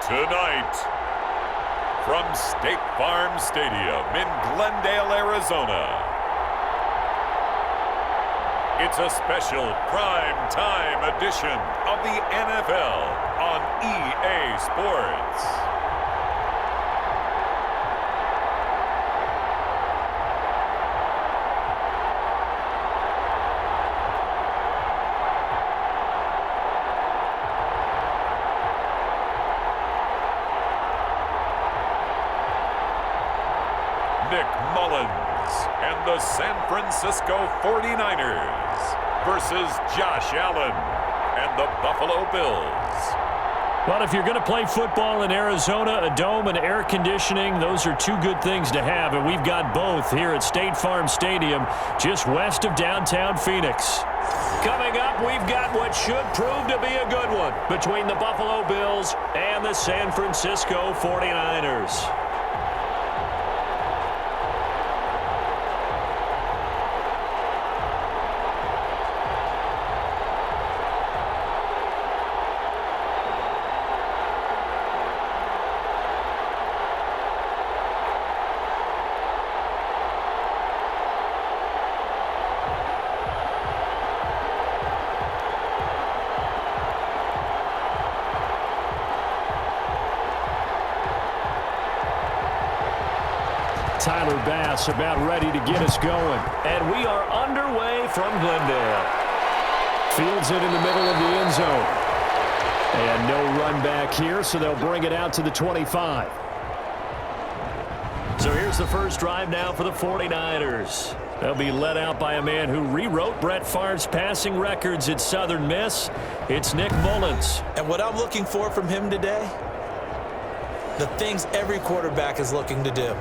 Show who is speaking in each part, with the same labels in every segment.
Speaker 1: Tonight, from State Farm Stadium in Glendale, Arizona, it's a special prime time edition of the NFL on EA Sports. And the San Francisco 49ers versus Josh Allen and the Buffalo Bills.
Speaker 2: Well, if you're going to play football in Arizona, a dome and air conditioning, those are two good things to have, and we've got both here at State Farm Stadium, just west of downtown Phoenix. Coming up, we've got what should prove to be a good one between the Buffalo Bills and the San Francisco 49ers. Tyler Bass about ready to get us going. And we are underway from Glendale. Fields it in the middle of the end zone. And no run back here, so they'll bring it out to the 25. So here's the first drive now for the 49ers. They'll be led out by a man who rewrote Brett Favre's passing records at Southern Miss. It's Nick Mullins.
Speaker 3: And what I'm looking for from him today, the things every quarterback is looking to do.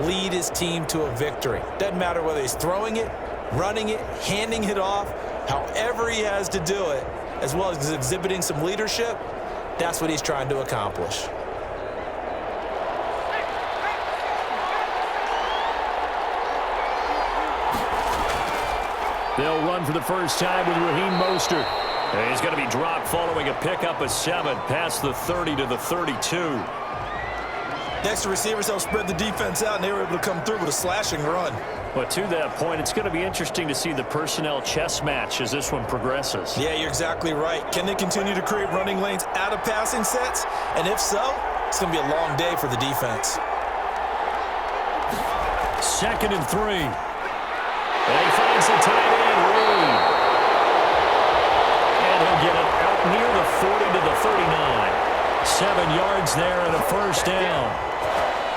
Speaker 3: Lead his team to a victory. Doesn't matter whether he's throwing it, running it, handing it off, however he has to do it, as well as exhibiting some leadership, that's what he's trying to accomplish.
Speaker 2: They'll run for the first time with Raheem Mostert. And he's going to be dropped following a pickup of 7 past the 30 to the 32.
Speaker 3: Next, the receivers help spread the defense out, and they were able to come through with a slashing run.
Speaker 2: But to that point, it's going to be interesting to see the personnel chess match as this one progresses.
Speaker 3: Yeah, you're exactly right. Can they continue to create running lanes out of passing sets? And if so, it's going to be a long day for the defense.
Speaker 2: 2nd and 3. And he finds the tight end, Reed. And he'll get it out near the 40 to the 39. 7 yards there and a first down.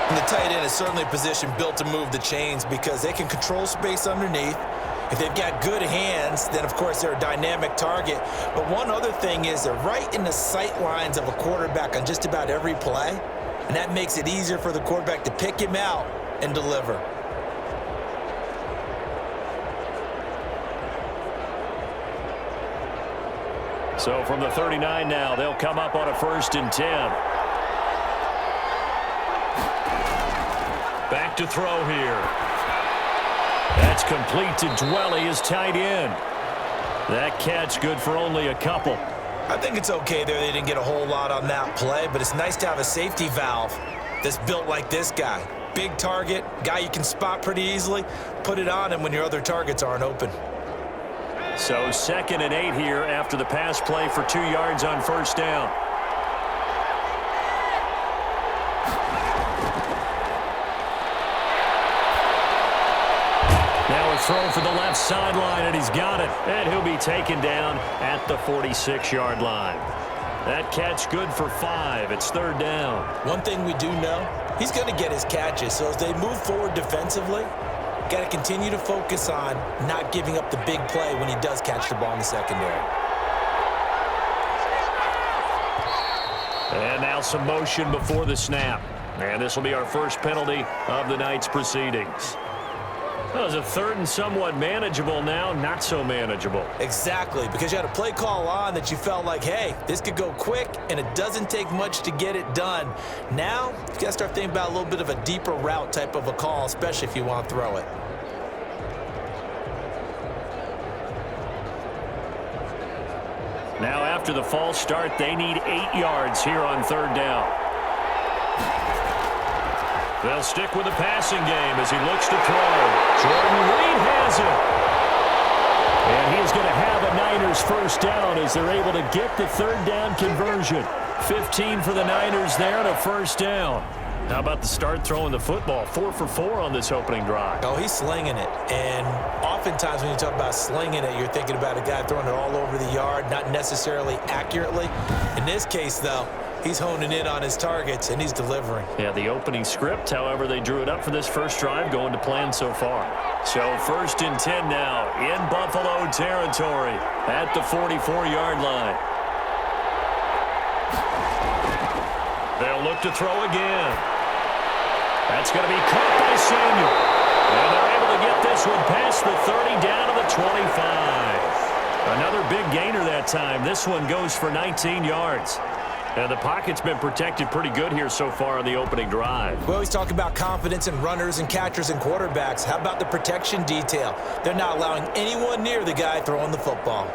Speaker 3: And the tight end is certainly a position built to move the chains because they can control space underneath. If they've got good hands, then of course they're a dynamic target. But one other thing is they're right in the sight lines of a quarterback on just about every play. And that makes it easier for the quarterback to pick him out and deliver.
Speaker 2: So from the 39 now, they'll come up on a 1st and 10. Back to throw here. That's complete to Dwelly, his tight end. That catch good for only a couple.
Speaker 3: I think it's okay there. They didn't get a whole lot on that play, but it's nice to have a safety valve that's built like this guy. Big target, guy you can spot pretty easily. Put it on him when your other targets aren't open.
Speaker 2: So 2nd and 8 here after the pass play for 2 yards on 1st down. Now a throw for the left sideline, and he's got it. And he'll be taken down at the 46-yard line. That catch good for 5. It's 3rd down.
Speaker 3: One thing we do know, he's going to get his catches. So as they move forward defensively, got to continue to focus on not giving up the big play when he does catch the ball in the secondary.
Speaker 2: And now some motion before the snap. And this will be our first penalty of the night's proceedings. That was a 3rd and somewhat manageable now, not so manageable.
Speaker 3: Exactly, because you had a play call on that you felt like, hey, this could go quick, and it doesn't take much to get it done. Now, you got to start thinking about a little bit of a deeper route type of a call, especially if you want to throw it.
Speaker 2: Now after the false start, they need 8 yards here on third down. They'll stick with the passing game as he looks to throw. Jordan Reed has it. And he's going to have a Niners first down as they're able to get the third down conversion. 15 for the Niners there and a first down. How about the start throwing the football? 4 for 4 on this opening drive.
Speaker 3: Oh, he's slinging it. And oftentimes when you talk about slinging it, you're thinking about a guy throwing it all over the yard, not necessarily accurately. In this case, though, he's honing in on his targets, and he's delivering.
Speaker 2: Yeah, the opening script, however, they drew it up for this first drive, going to plan so far. So first and 10 now in Buffalo territory at the 44-yard line. They'll look to throw again. That's going to be caught by Samuel. And they're able to get this one past the 30 down to the 25. Another big gainer that time. This one goes for 19 yards. And the pocket's been protected pretty good here so far on the opening drive.
Speaker 3: We always talk about confidence in runners and catchers and quarterbacks. How about the protection detail? They're not allowing anyone near the guy throwing the football.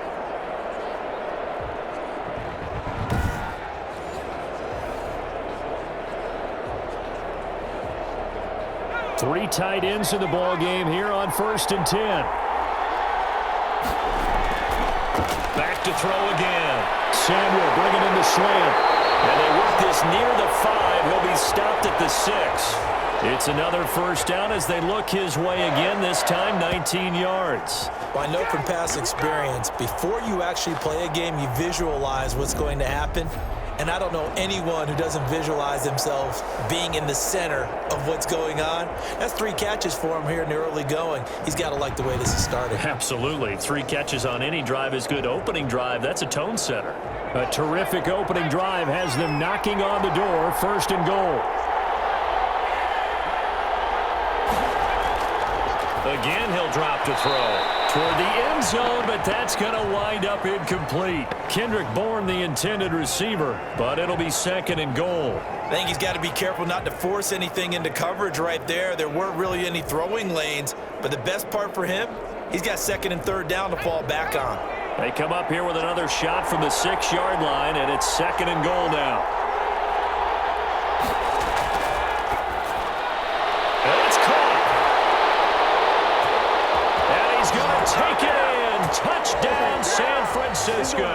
Speaker 2: Three tight ends in the ball game here on first and 10. Back to throw again. Samuel bringing in the slant. And they work this near the 5. He'll be stopped at the 6. It's another first down as they look his way again, this time 19 yards.
Speaker 3: Well, I know from past experience, before you actually play a game, you visualize what's going to happen. And I don't know anyone who doesn't visualize themselves being in the center of what's going on. That's 3 catches for him here in the early going. He's got to like the way this is starting.
Speaker 2: Absolutely. 3 catches on any drive is good. Opening drive, that's a tone setter. A terrific opening drive has them knocking on the door. First and goal. Again, he'll drop to throw toward the end zone, but that's going to wind up incomplete. Kendrick Bourne, the intended receiver, but it'll be second and goal.
Speaker 3: I think he's got to be careful not to force anything into coverage right there. There weren't really any throwing lanes, but the best part for him, he's got second and third down to fall back on.
Speaker 2: They come up here with another shot from the 6-yard line, and it's second and goal now. And it's caught. And he's going to take it in. Touchdown, San Francisco.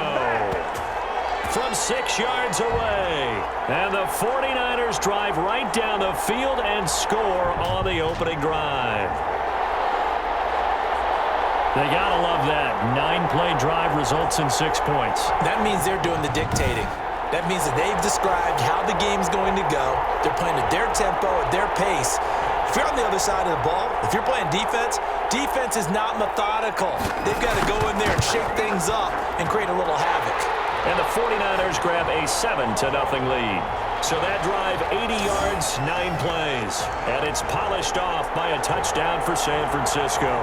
Speaker 2: From 6 yards away. And the 49ers drive right down the field and score on the opening drive. They got to love that. 9-play drive results in 6 points.
Speaker 3: That means they're doing the dictating. That means that they've described how the game's going to go. They're playing at their tempo, at their pace. If you're on the other side of the ball, if you're playing defense, defense is not methodical. They've got to go in there and shake things up and create a little havoc.
Speaker 2: And the 49ers grab a 7-0 lead. So that drive, 80 yards, 9 plays. And it's polished off by a touchdown for San Francisco.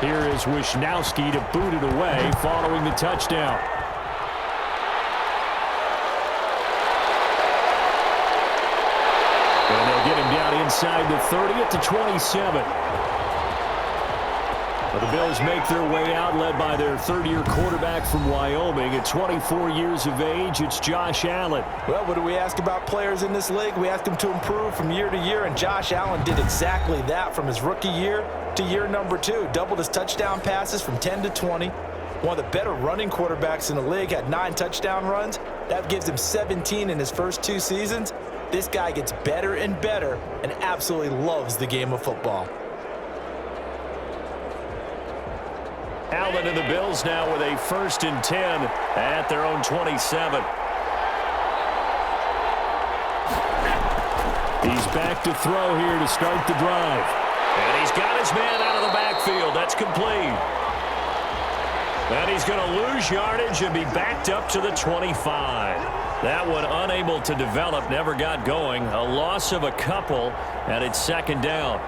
Speaker 2: Here is Wisnowski to boot it away following the touchdown. And they'll get him down inside the 30 at the 27. Well, the Bills make their way out, led by their third-year quarterback from Wyoming. At 24 years of age, it's Josh Allen.
Speaker 3: Well, what do we ask about players in this league? We ask them to improve from year to year, and Josh Allen did exactly that from his rookie year to year number 2. Doubled his touchdown passes from 10 to 20. One of the better running quarterbacks in the league, had 9 touchdown runs. That gives him 17 in his first 2 seasons. This guy gets better and better and absolutely loves the game of football.
Speaker 2: Allen and the Bills now with a 1st and 10 at their own 27. He's back to throw here to start the drive. And he's got his man out of the backfield. That's complete. And he's going to lose yardage and be backed up to the 25. That one unable to develop, never got going. A loss of a couple, and it's second down.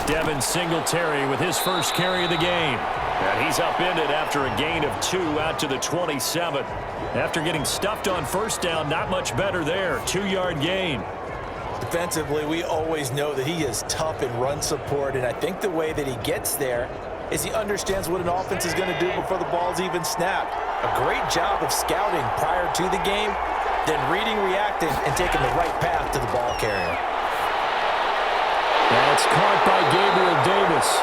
Speaker 2: Devin Singletary with his first carry of the game. And he's upended after a gain of 2 out to the 27. After getting stuffed on first down, not much better there. 2-yard gain.
Speaker 3: Defensively, we always know that he is tough in run support, and I think the way that he gets there is he understands what an offense is going to do before the ball's even snapped. A great job of scouting prior to the game, then reading, reacting, and taking the right path to the ball carrier.
Speaker 2: That's caught by Gabriel Davis.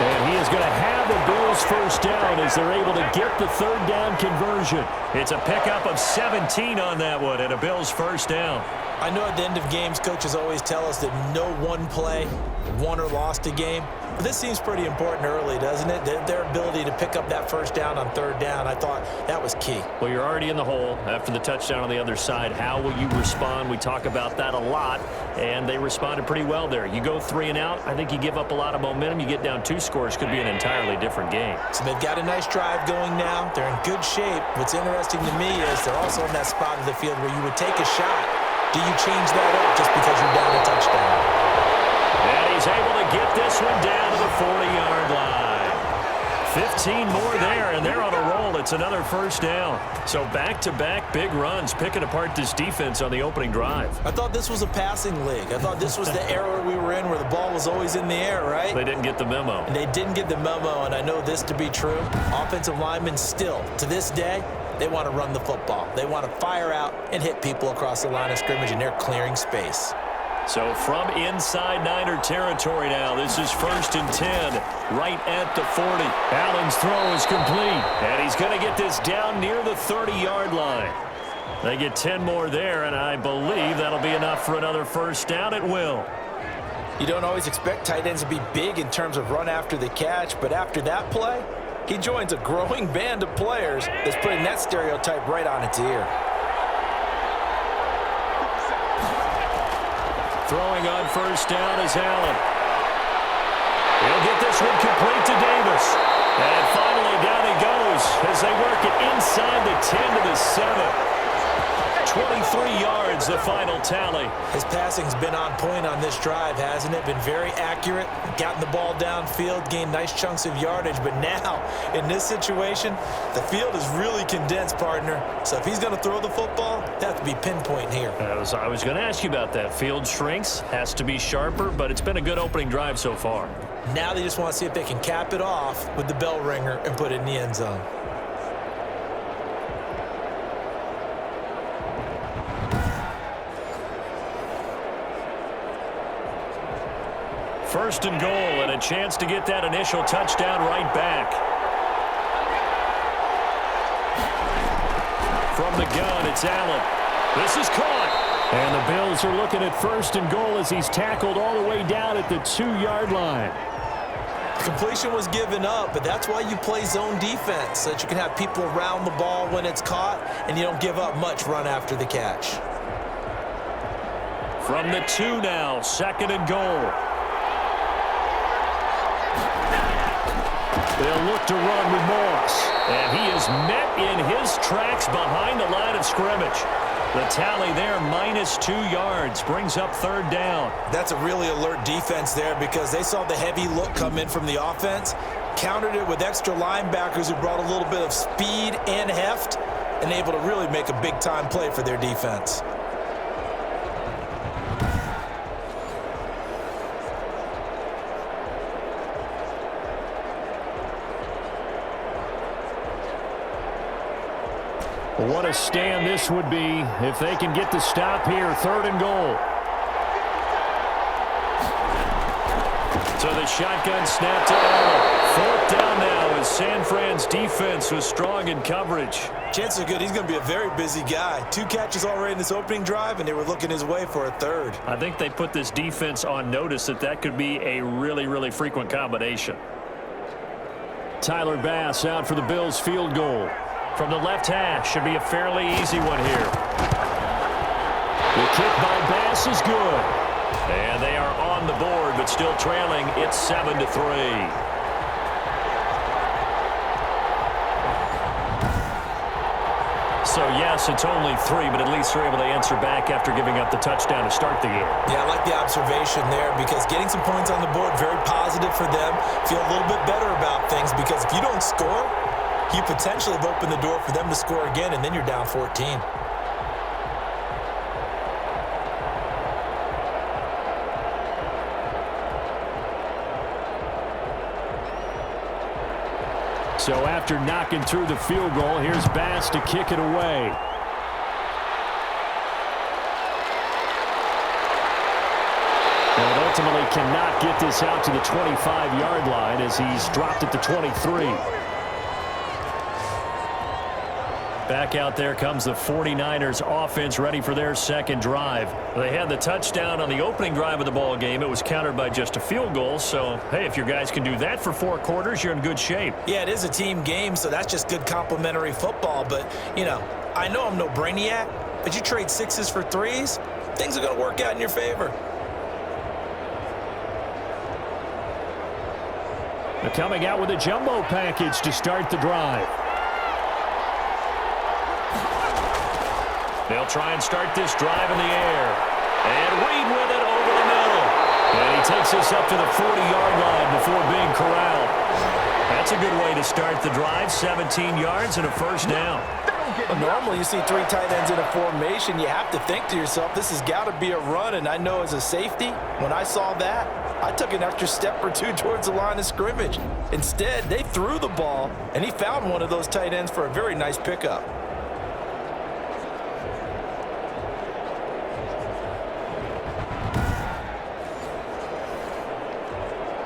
Speaker 2: And he is going to have the Bills first down as they're able to get the third down conversion. It's a pickup of 17 on that one and a Bills first down.
Speaker 3: I know at the end of games, coaches always tell us that no one play won or lost a game. But this seems pretty important early, doesn't it? Their ability to pick up that first down on third down, I thought that was key.
Speaker 2: Well, you're already in the hole after the touchdown on the other side. How will you respond? We talk about that a lot, and they responded pretty well there. You go 3 and out, I think you give up a lot of momentum. You get down 2 scores, could be an entirely different game.
Speaker 3: So they've got a nice drive going now. They're in good shape. What's interesting to me is they're also in that spot of the field where you would take a shot. Do you change that up just because you're down a touchdown?
Speaker 2: And he's able to get this one down to the 40-yard line. 15 more there, and they're on a roll. It's another first down. So back-to-back big runs, picking apart this defense on the opening drive.
Speaker 3: I thought this was a passing league. I thought this was the era we were in where the ball was always in the air, right?
Speaker 2: They didn't get the memo.
Speaker 3: And they didn't get the memo, and I know this to be true. Offensive linemen still, to this day, they want to run the football. They want to fire out and hit people across the line of scrimmage, and they're clearing space.
Speaker 2: So from inside Niner territory now, this is 1st and 10, right at the 40. Allen's throw is complete, and he's going to get this down near the 30-yard line. They get 10 more there, and I believe that'll be enough for another first down. It will.
Speaker 3: You don't always expect tight ends to be big in terms of run after the catch, but after that play, he joins a growing band of players that's putting that stereotype right on its ear.
Speaker 2: Throwing on first down is Allen. He'll get this one complete to Davis. And finally down he goes as they work it inside the 10 to the 7. 23 yards, the final tally.
Speaker 3: His passing's been on point on this drive, hasn't it? Been very accurate, gotten the ball downfield, gained nice chunks of yardage. But now, in this situation, the field is really condensed, partner. So if he's going to throw the football, they have to be pinpoint here.
Speaker 2: I was going to ask you about that. Field shrinks, has to be sharper, but it's been a good opening drive so far.
Speaker 3: Now they just want to see if they can cap it off with the bell ringer and put it in the end zone.
Speaker 2: First and goal, and a chance to get that initial touchdown right back. From the gun, it's Allen. This is caught. And the Bills are looking at first and goal as he's tackled all the way down at the 2-yard line.
Speaker 3: Completion was given up, but that's why you play zone defense, so that you can have people around the ball when it's caught, and you don't give up much run after the catch.
Speaker 2: From the 2 now, 2nd and goal. They'll look to run with Moss. And he is met in his tracks behind the line of scrimmage. The tally there, -2 yards, brings up 3rd down.
Speaker 3: That's a really alert defense there because they saw the heavy look come in from the offense, countered it with extra linebackers who brought a little bit of speed and heft, and able to really make a big-time play for their defense.
Speaker 2: What a stand this would be if they can get the stop here. 3rd and goal. So the shotgun snap to Allen. 4th down now as San Fran's defense was strong in coverage.
Speaker 3: Chances are good he's going to be a very busy guy. 2 catches already in this opening drive, and they were looking his way for a third.
Speaker 2: I think they put this defense on notice that could be a really, really frequent combination. Tyler Bass out for the Bills field goal. From the left hash, should be a fairly easy one here. The kick by Bass is good. And they are on the board, but still trailing. It's 7-3. So, yes, it's only 3, but at least they're able to answer back after giving up the touchdown to start the game.
Speaker 3: Yeah, I like the observation there because getting some points on the board, very positive for them. Feel a little bit better about things because if you don't score, you potentially have opened the door for them to score again, and then you're down 14.
Speaker 2: So after knocking through the field goal, here's Bass to kick it away. And ultimately cannot get this out to the 25-yard line as he's dropped it to 23. Back out there comes the 49ers offense ready for their second drive. They had the touchdown on the opening drive of the ball game. It was countered by just a field goal. So, hey, if your guys can do that for 4 quarters, you're in good shape.
Speaker 3: Yeah, it is a team game, so that's just good complimentary football. But, you know, I know I'm no brainiac, but you trade 6s for 3s, things are going to work out in your favor.
Speaker 2: They're coming out with a jumbo package to start the drive. They'll try and start this drive in the air. And Reed with it over the middle. And he takes us up to the 40-yard line before being corralled. That's a good way to start the drive. 17 yards and a first down.
Speaker 4: Normally you see 3 tight ends in a formation. You have to think to yourself, this has got to be a run. And I know as a safety, when I saw that, I took an extra step or 2 towards the line of scrimmage. Instead, they threw the ball, and he found one of those tight ends for a very nice pickup.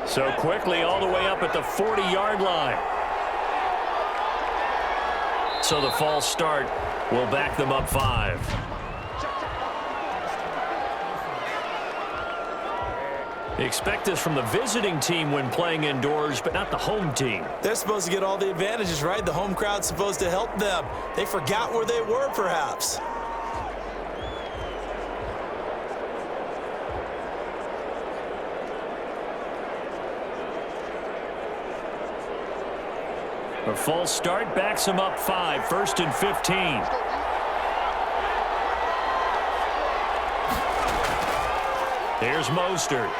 Speaker 2: So quickly all the way up at the 40-yard line. So the false start will back them up 5. Expect this from the visiting team when playing indoors, but not the home team.
Speaker 3: They're supposed to get all the advantages, right? The home crowd's supposed to help them. They forgot where they were, perhaps.
Speaker 2: A false start backs him up 5, 1st and 15. Here's Mostert.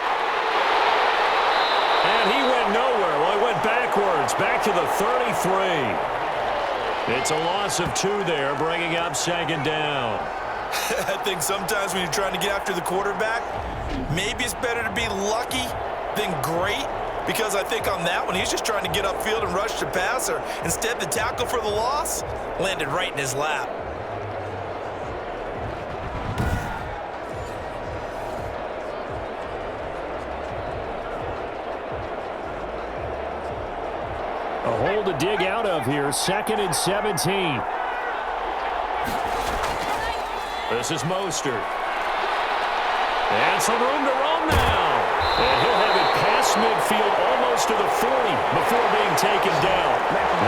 Speaker 2: And he went nowhere. Well, he went backwards, back to the 33. It's a loss of 2 there, bringing up 2nd down.
Speaker 3: I think sometimes when you're trying to get after the quarterback, maybe it's better to be lucky than great. Because I think on that one, he's just trying to get upfield and rush the passer. Instead, the tackle for the loss landed right in his lap.
Speaker 2: A hole to dig out of here, 2nd and 17. This is Mostert. And some room to roam now. And he'll have it past midfield almost to the 40 before being taken down.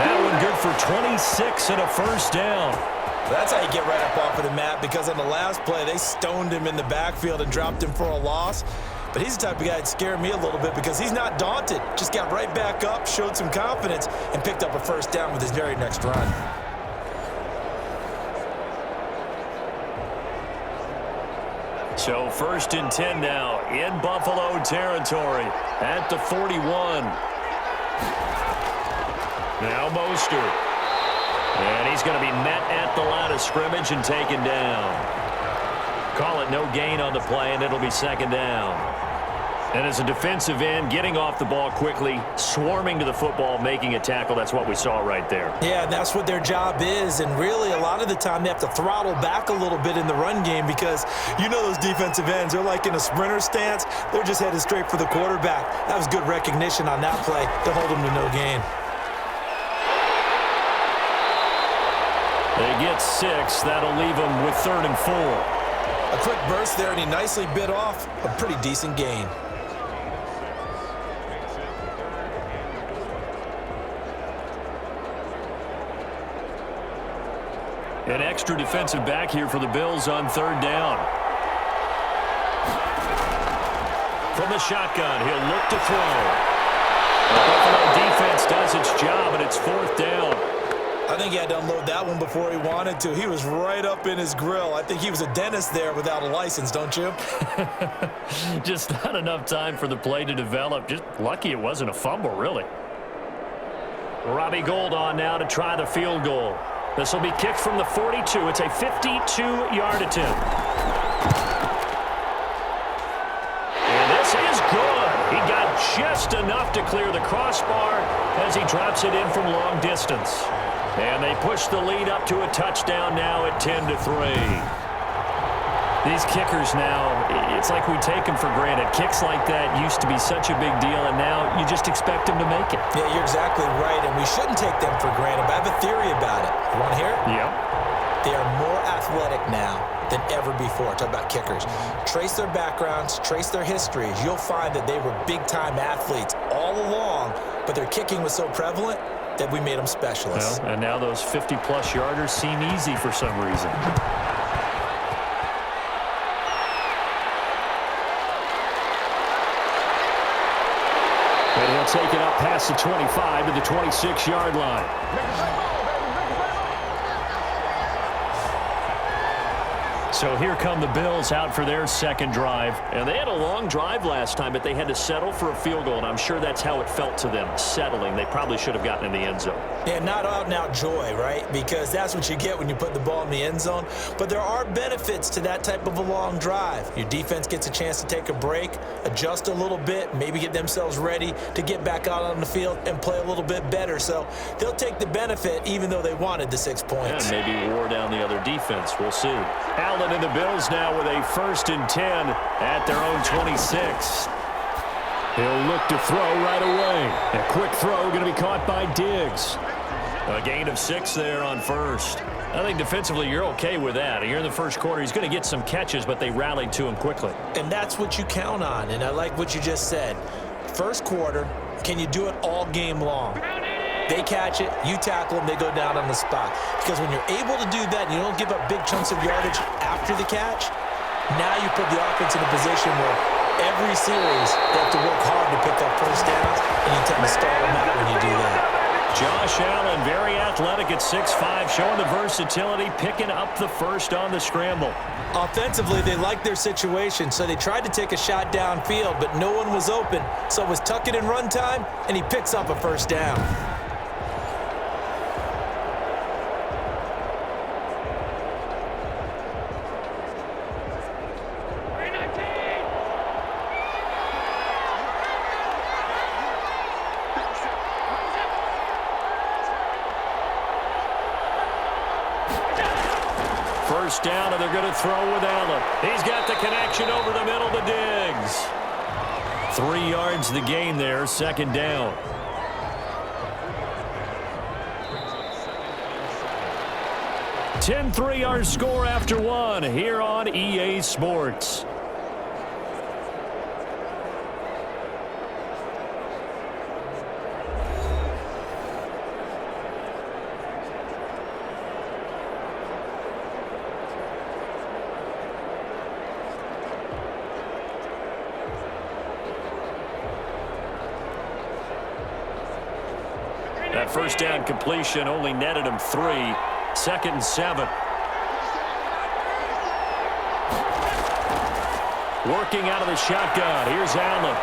Speaker 2: That one good for 26 and a first down.
Speaker 3: That's how you get right up off of the mat, because on the last play, they stoned him in the backfield and dropped him for a loss. But he's the type of guy that scared me a little bit because he's not daunted. Just got right back up, showed some confidence, and picked up a first down with his very next run.
Speaker 2: So 1st and 10 now in Buffalo territory at the 41. Now Mostert. And he's going to be met at the line of scrimmage and taken down. Call it no gain on the play, and it'll be 2nd down. And as a defensive end, getting off the ball quickly, swarming to the football, making a tackle, that's what we saw right there.
Speaker 3: Yeah, and that's what their job is. And really, a lot of the time, they have to throttle back a little bit in the run game because you know those defensive ends, they're like in a sprinter stance. They're just headed straight for the quarterback. That was good recognition on that play to hold them to no gain.
Speaker 2: They get 6. That'll leave them with 3rd and 4.
Speaker 3: A quick burst there, and he nicely bit off a pretty decent gain.
Speaker 2: An extra defensive back here for the Bills on 3rd down. From the shotgun, he'll look to throw. The Buffalo defense does its job, and it's 4th down.
Speaker 3: I think he had to unload that one before he wanted to. He was right up in his grill. I think he was a dentist there without a license, don't you?
Speaker 2: Just not enough time for the play to develop. Just lucky it wasn't a fumble, really. Robbie Gould on now to try the field goal. This will be kicked from the 42. It's a 52-yard attempt. And this is good. He got just enough to clear the crossbar as he drops it in from long distance. And they push the lead up to a touchdown now at 10-3. These kickers now, it's like we take them for granted. Kicks like that used to be such a big deal, and now you just expect them to make it.
Speaker 3: Yeah, you're exactly right, and we shouldn't take them for granted, but I have a theory about it. You want to hear it?
Speaker 2: Yep.
Speaker 3: They are more athletic now than ever before. Talk about kickers. Trace their backgrounds, trace their histories. You'll find that they were big-time athletes all along, but their kicking was so prevalent that we made them specialists.
Speaker 2: Well, and now those 50-plus yarders seem easy for some reason. And he'll take it up past the 25 to the 26-yard line. So here come the Bills out for their second drive. And they had a long drive last time, but they had to settle for a field goal, and I'm sure that's how it felt to them, settling. They probably should have gotten in the end zone.
Speaker 3: Yeah, not out-and-out joy, right? Because that's what you get when you put the ball in the end zone. But there are benefits to that type of a long drive. Your defense gets a chance to take a break, adjust a little bit, maybe get themselves ready to get back out on the field and play a little bit better. So they'll take the benefit even though they wanted the 6 points.
Speaker 2: And maybe wore down the other defense. We'll see. Allen and the Bills now with a 1st and 10 at their own 26. He'll look to throw right away. A quick throw going to be caught by Diggs. A gain of 6 there on 1st. I think defensively you're okay with that. You're in the first quarter. He's going to get some catches, but they rallied to him quickly.
Speaker 3: And that's what you count on, and I like what you just said. First quarter, can you do it all game long? They catch it, you tackle them, they go down on the spot. Because when you're able to do that and you don't give up big chunks of yardage after the catch, now you put the offense in a position where every series they have to work hard to pick up first downs, and you tend to stall them out when you do that.
Speaker 2: Josh Allen, very athletic at 6'5", showing the versatility, picking up the first on the scramble.
Speaker 3: Offensively, they liked their situation, so they tried to take a shot downfield, but no one was open. So it was tuck it in run time, and he picks up a first down.
Speaker 2: First down, and they're going to throw with Allen. He's got the connection over the middle to Diggs. 3 yards the gain there, 2nd down. (10-3) our score after 1 here on EA Sports. That first down completion only netted him 3. 2nd and 7. Working out of the shotgun. Here's Allen.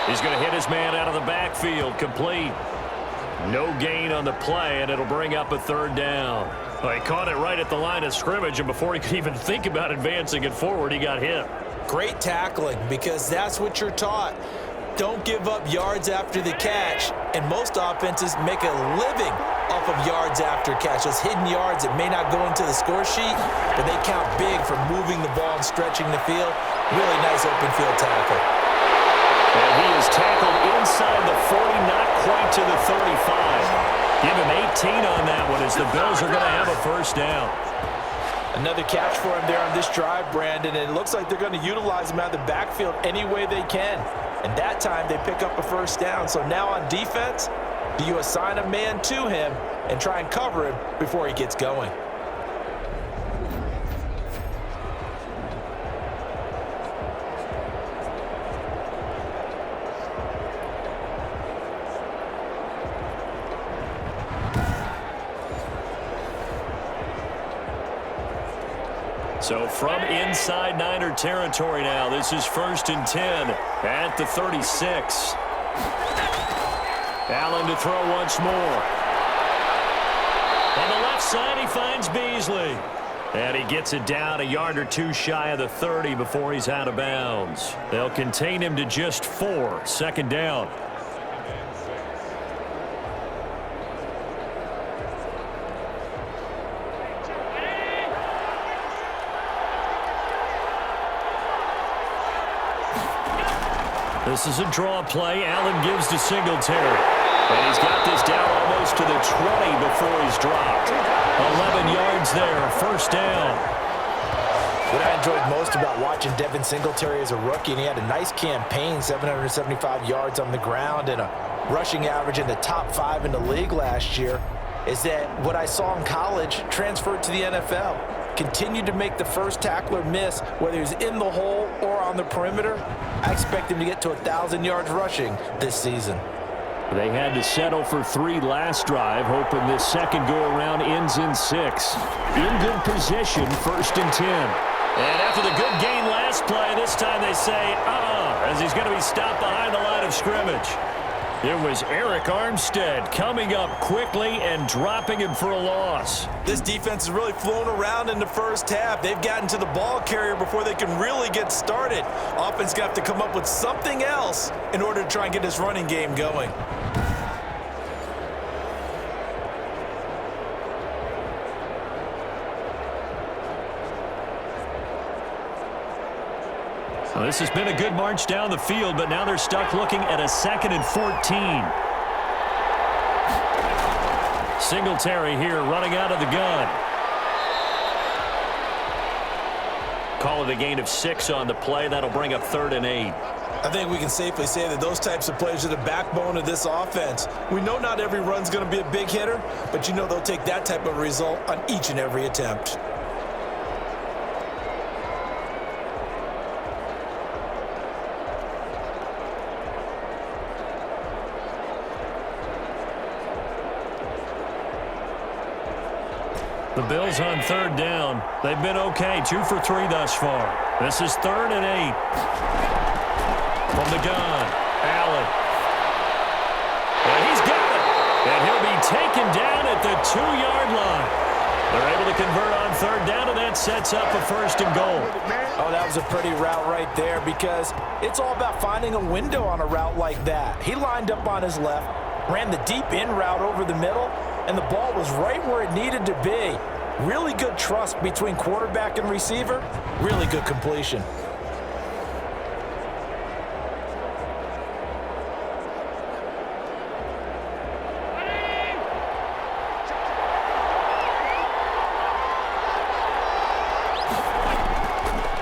Speaker 2: He's going to hit his man out of the backfield. Complete. No gain on the play, and it'll bring up a 3rd down. Well, he caught it right at the line of scrimmage, and before he could even think about advancing it forward, he got hit.
Speaker 3: Great tackling, because that's what you're taught. Don't give up yards after the catch, and most offenses make a living off of yards after catch. Those hidden yards that may not go into the score sheet, but they count big for moving the ball and stretching the field. Really nice open field tackle.
Speaker 2: And he is tackled inside the 40, not quite to the 35. Give him 18 on that one as the Bills are going to have a first down.
Speaker 4: Another catch for him there on this drive, Brandon, and it looks like they're going to utilize him out of the backfield any way they can. And that time they pick up a first down. So now on defense, do you assign a man to him and try and cover him before he gets going?
Speaker 2: So from inside Niner territory now, this is 1st and 10 at the 36. Allen to throw once more. On the left side, he finds Beasley. And he gets it down a yard or two shy of the 30 before he's out of bounds. They'll contain him to just 4. Second down. This is a draw play. Allen gives to Singletary. And he's got this down almost to the 20 before he's dropped. 11 yards there, first down.
Speaker 4: What I enjoyed most about watching Devin Singletary as a rookie, and he had a nice campaign, 775 yards on the ground and a rushing average in the top 5 in the league last year, is that what I saw in college transferred to the NFL. Continued to make the first tackler miss, whether he's in the hole or on the perimeter. I expect him to get to 1,000 yards rushing this season.
Speaker 2: They had to settle for 3 last drive, hoping this second go-around ends in 6. In good position, 1st and 10. And after the good gain last play, this time they say, as he's going to be stopped behind the line of scrimmage. It was Eric Armstead coming up quickly and dropping him for a loss.
Speaker 3: This defense has really flown around in the first half. They've gotten to the ball carrier before they can really get started. Offense got to come up with something else in order to try and get this running game going.
Speaker 2: Well, this has been a good march down the field, but now they're stuck looking at a 2nd and 14. Singletary here running out of the gun. Call it a gain of 6 on the play. That'll bring up 3rd and 8.
Speaker 3: I think we can safely say that those types of plays are the backbone of this offense. We know not every run's going to be a big hitter, but you know they'll take that type of result on each and every attempt.
Speaker 2: The Bills on 3rd down. They've been okay, 2 for 3 thus far. This is 3rd and 8. From the gun, Allen. And he's got it. And he'll be taken down at the 2-yard line. They're able to convert on 3rd down, and that sets up a 1st and goal.
Speaker 4: Oh, that was a pretty route right there because it's all about finding a window on a route like that. He lined up on his left, ran the deep in route over the middle, and the ball was right where it needed to be. Really good trust between quarterback and receiver. Really good completion.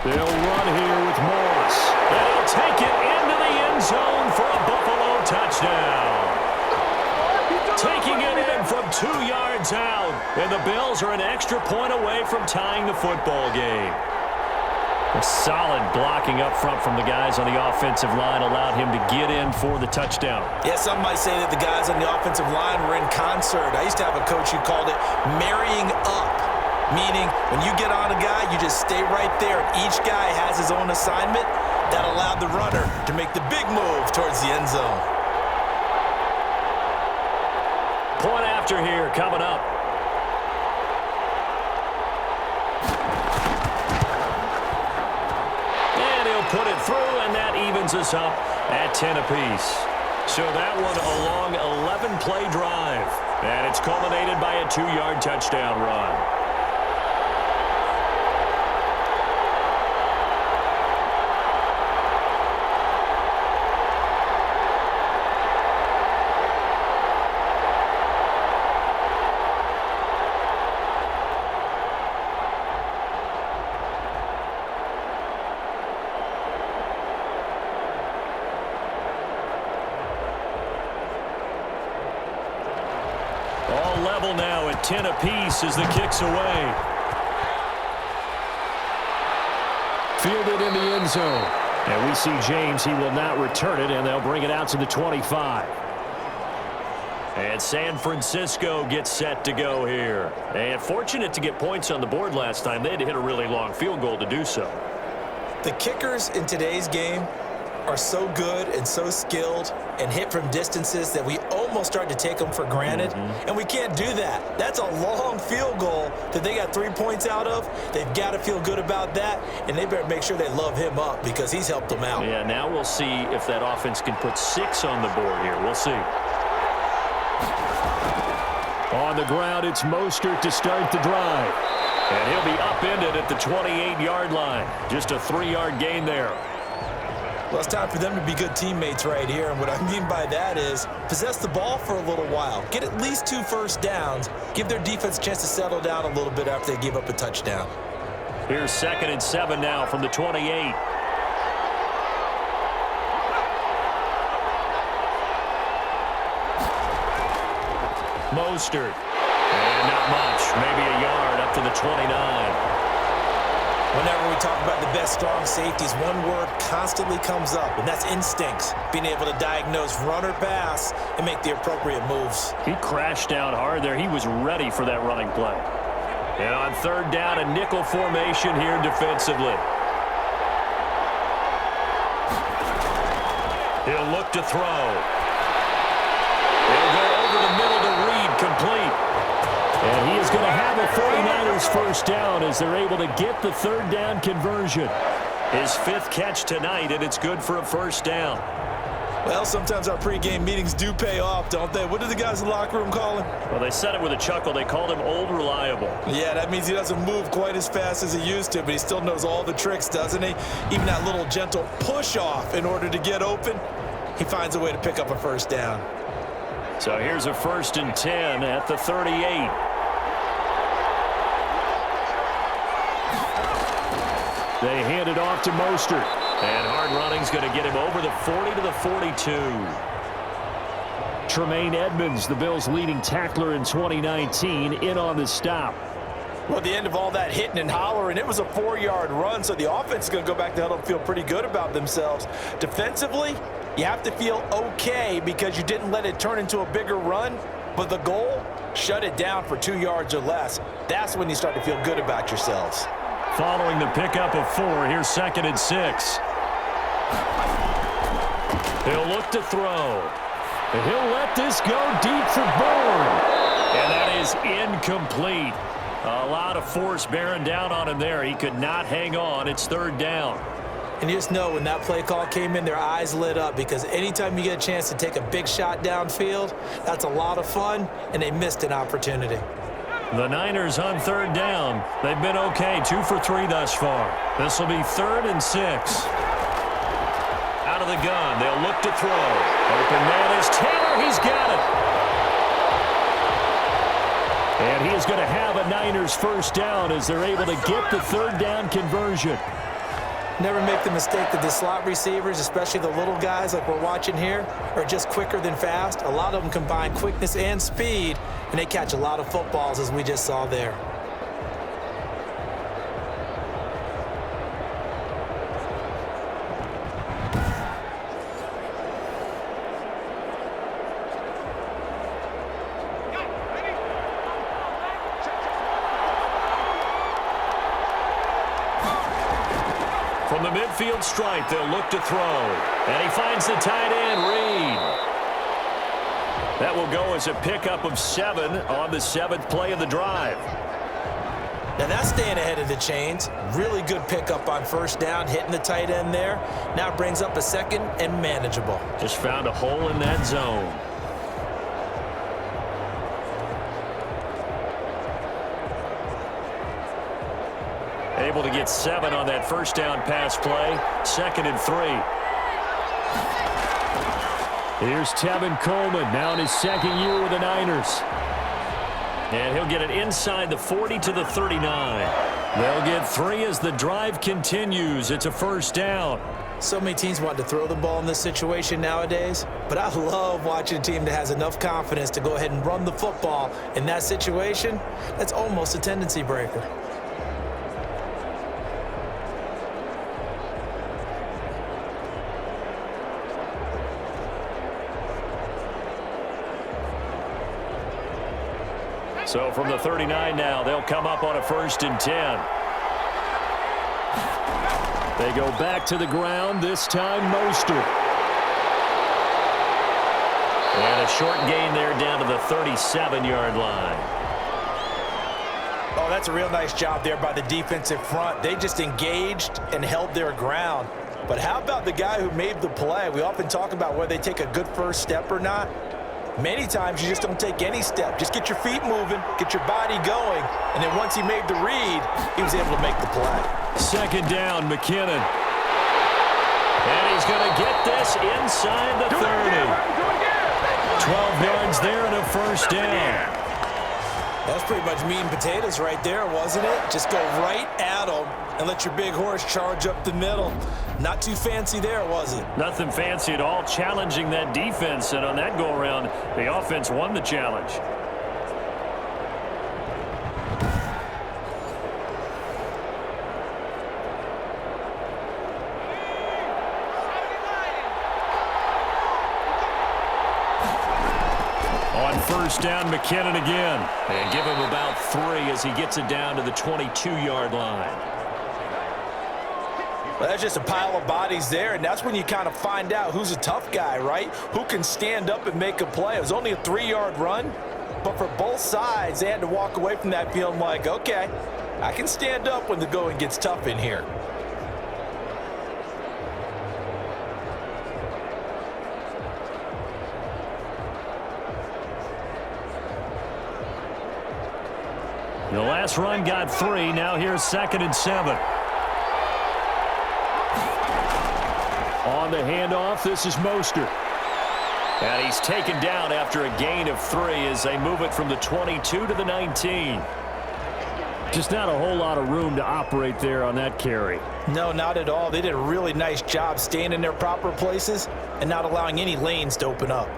Speaker 2: They'll run here with Morris. And he'll take it into the end zone for a Buffalo touchdown. Taking it in from 2 yards out. And the Bills are an extra point away from tying the football game. A solid blocking up front from the guys on the offensive line allowed him to get in for the touchdown.
Speaker 3: Yeah, some might say that the guys on the offensive line were in concert. I used to have a coach who called it marrying up, meaning when you get on a guy, you just stay right there. And each guy has his own assignment. That allowed the runner to make the big move towards the end zone.
Speaker 2: Point after here coming up. And he'll put it through, and that evens us up at 10 apiece. So that one a long 11-play drive. And it's culminated by a 2-yard touchdown run. still level now at 10 apiece as the kick's away. Fielded in the end zone. And we see James, he will not return it, and they'll bring it out to the 25. And San Francisco gets set to go here. And fortunate to get points on the board last time. They had to hit a really long field goal to do so.
Speaker 3: The kickers in today's game are so good and so skilled and hit from distances that we almost start to take them for granted. And we can't do that. That's a long field goal that they got 3 points out of. They've got to feel good about that, and they better make sure they love him up because he's helped them out.
Speaker 2: Yeah, now we'll see if that offense can put 6 on the board here. We'll see. On the ground, it's Mostert to start the drive. And he'll be upended at the 28-yard line. Just a 3-yard gain there.
Speaker 3: Well, it's time for them to be good teammates right here, and what I mean by that is possess the ball for a little while. Get at least 2 first downs. Give their defense a chance to settle down a little bit after they give up a touchdown.
Speaker 2: Here's 2nd and 7 now from the 28. Mostert. And not much. Maybe a yard up to the 29.
Speaker 3: Whenever we talk about the best strong safeties, one word constantly comes up, and that's instincts. Being able to diagnose run or pass and make the appropriate moves.
Speaker 2: He crashed down hard there. He was ready for that running play. And on 3rd down, a nickel formation here defensively. He'll look to throw. He'll go over the middle to Reed, complete. And he is going to have a 49ers first down as they're able to get the 3rd down conversion. His 5th catch tonight, and it's good for a first down.
Speaker 3: Well, sometimes our pregame meetings do pay off, don't they? What do the guys in the locker room call him?
Speaker 2: Well, they said it with a chuckle. They called him Old Reliable.
Speaker 3: Yeah, that means he doesn't move quite as fast as he used to, but he still knows all the tricks, doesn't he? Even that little gentle push-off in order to get open, he finds a way to pick up a first down.
Speaker 2: So here's a 1st and 10 at the 38. They hand it off to Mostert. And hard running's going to get him over the 40 to the 42. Tremaine Edmonds, the Bills' leading tackler in 2019, in on the stop.
Speaker 4: Well, at the end of all that hitting and hollering, it was a 4-yard run, so the offense is going to go back to huddle and feel pretty good about themselves. Defensively, you have to feel okay because you didn't let it turn into a bigger run, but the goal, shut it down for 2 yards or less. That's when you start to feel good about yourselves.
Speaker 2: Following the pickup of 4, here's 2nd and 6. He'll look to throw. And he'll let this go deep for Bourne. And that is incomplete. A lot of force bearing down on him there. He could not hang on. It's 3rd down.
Speaker 3: And you just know when that play call came in, their eyes lit up because anytime you get a chance to take a big shot downfield, that's a lot of fun, and they missed an opportunity.
Speaker 2: The Niners on 3rd down. They've been okay, 2 for 3 thus far. This will be 3rd and 6. Out of the gun, they'll look to throw. Open man is Taylor, he's got it. And he is going to have a Niners first down as they're able to get the 3rd down conversion.
Speaker 3: Never make the mistake that the slot receivers, especially the little guys like we're watching here, are just quicker than fast. A lot of them combine quickness and speed, and they catch a lot of footballs, as we just saw there.
Speaker 2: From the midfield stripe, they'll look to throw. And he finds the tight end, Reed. That will go as a pickup of 7 on the 7th play of the drive.
Speaker 3: Now that's staying ahead of the chains. Really good pickup on 1st down, hitting the tight end there. Now brings up a 2nd and manageable.
Speaker 2: Just found a hole in that zone. Able to get 7 on that 1st down pass play. 2nd and 3. Here's Tevin Coleman, now in his 2nd year with the Niners. And he'll get it inside the 40 to the 39. They'll get 3 as the drive continues. It's a first down.
Speaker 3: So many teams want to throw the ball in this situation nowadays, but I love watching a team that has enough confidence to go ahead and run the football in that situation. That's almost a tendency breaker.
Speaker 2: So from the 39 now, they'll come up on a 1st and 10. They go back to the ground, this time Mostert. And a short gain there down to the 37-yard line.
Speaker 4: Oh, that's a real nice job there by the defensive front. They just engaged and held their ground. But how about the guy who made the play? We often talk about whether they take a good first step or not. Many times you just don't take any step. Just get your feet moving, get your body going, and then once he made the read, he was able to make the play.
Speaker 2: 2nd down, McKinnon. And he's going to get this inside the 30. 12 yards there and a first down.
Speaker 3: That's pretty much meat and potatoes right there, wasn't it? Just go right at them and let your big horse charge up the middle. Not too fancy there, was it?
Speaker 2: Nothing fancy at all, challenging that defense. And on that go-around, the offense won the challenge. On 1st down, McKinnon again. And give him about 3 as he gets it down to the 22-yard line.
Speaker 4: Well, that's just a pile of bodies there, and that's when you kind of find out who's a tough guy, right? Who can stand up and make a play. It was only a 3-yard run, but for both sides, they had to walk away from that feeling like, okay, I can stand up when the going gets tough in here.
Speaker 2: The last run got 3. Now here's 2nd and 7. On the handoff, this is Mostert. And he's taken down after a gain of 3 as they move it from the 22 to the 19. Just not a whole lot of room to operate there on that carry.
Speaker 4: No, not at all. They did a really nice job staying in their proper places and not allowing any lanes to open up.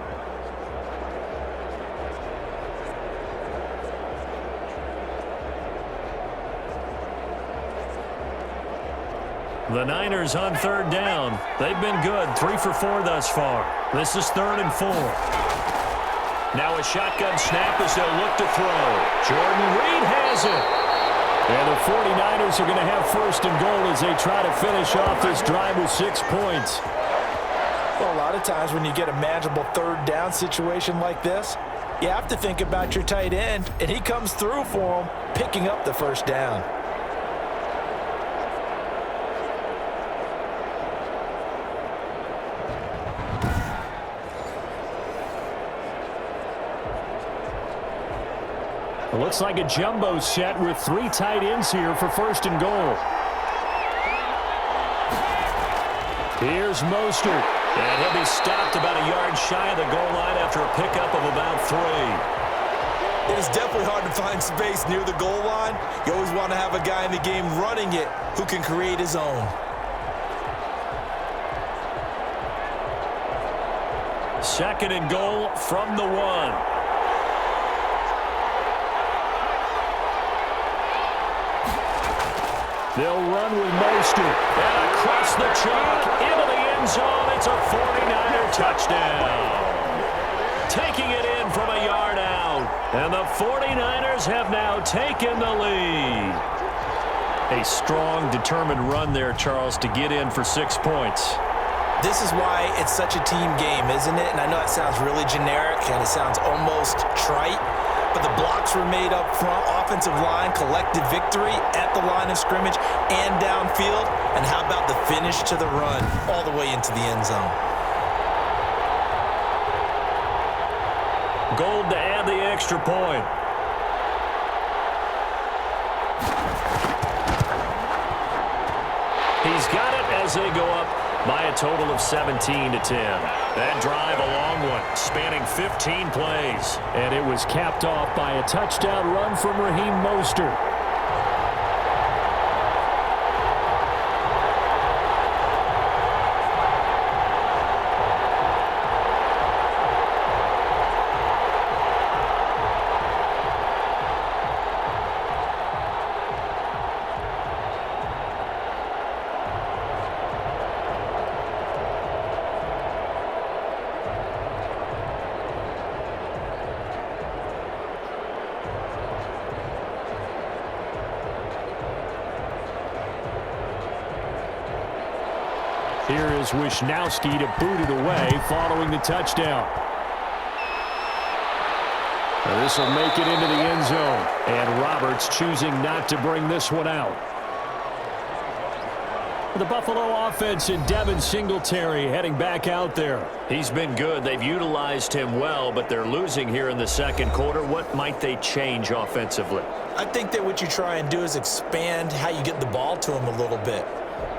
Speaker 2: The Niners on 3rd down. They've been good, 3 for 4 thus far. This is 3rd and 4. Now a shotgun snap as they'll look to throw. Jordan Reed has it. And the 49ers are going to have 1st and goal as they try to finish off this drive with 6 points.
Speaker 4: Well, a lot of times when you get a manageable 3rd down situation like this, you have to think about your tight end, and he comes through for them, picking up the 1st down.
Speaker 2: It looks like a jumbo set with 3 tight ends here for 1st and goal. Here's Mostert. And he'll be stopped about a yard shy of the goal line after a pickup of about 3.
Speaker 3: It is definitely hard to find space near the goal line. You always want to have a guy in the game running it who can create his own.
Speaker 2: 2nd and goal from the 1. They'll run with Mostert. And across the chalk, into the end zone. It's a 49er touchdown. Taking it in from a yard out. And the 49ers have now taken the lead. A strong, determined run there, Charles, to get in for 6 points.
Speaker 3: This is why it's such a team game, isn't it? And I know it sounds really generic and it sounds almost trite, but the blocks were made up front. Offensive line collected victory at the line of scrimmage and downfield. And how about the finish to the run all the way into the end zone?
Speaker 2: Gold to add the extra point. He's got it as they go up by a total of 17-10. That drive a long one, spanning 15 plays. And it was capped off by a touchdown run from Raheem Mostert. Here is Wisnowski to boot it away following the touchdown. This will make it into the end zone. And Roberts choosing not to bring this one out. The Buffalo offense and Devin Singletary heading back out there. He's been good. They've utilized him well, but they're losing here in the second quarter. What might they change offensively?
Speaker 3: I think that what you try and do is expand how you get the ball to him a little bit.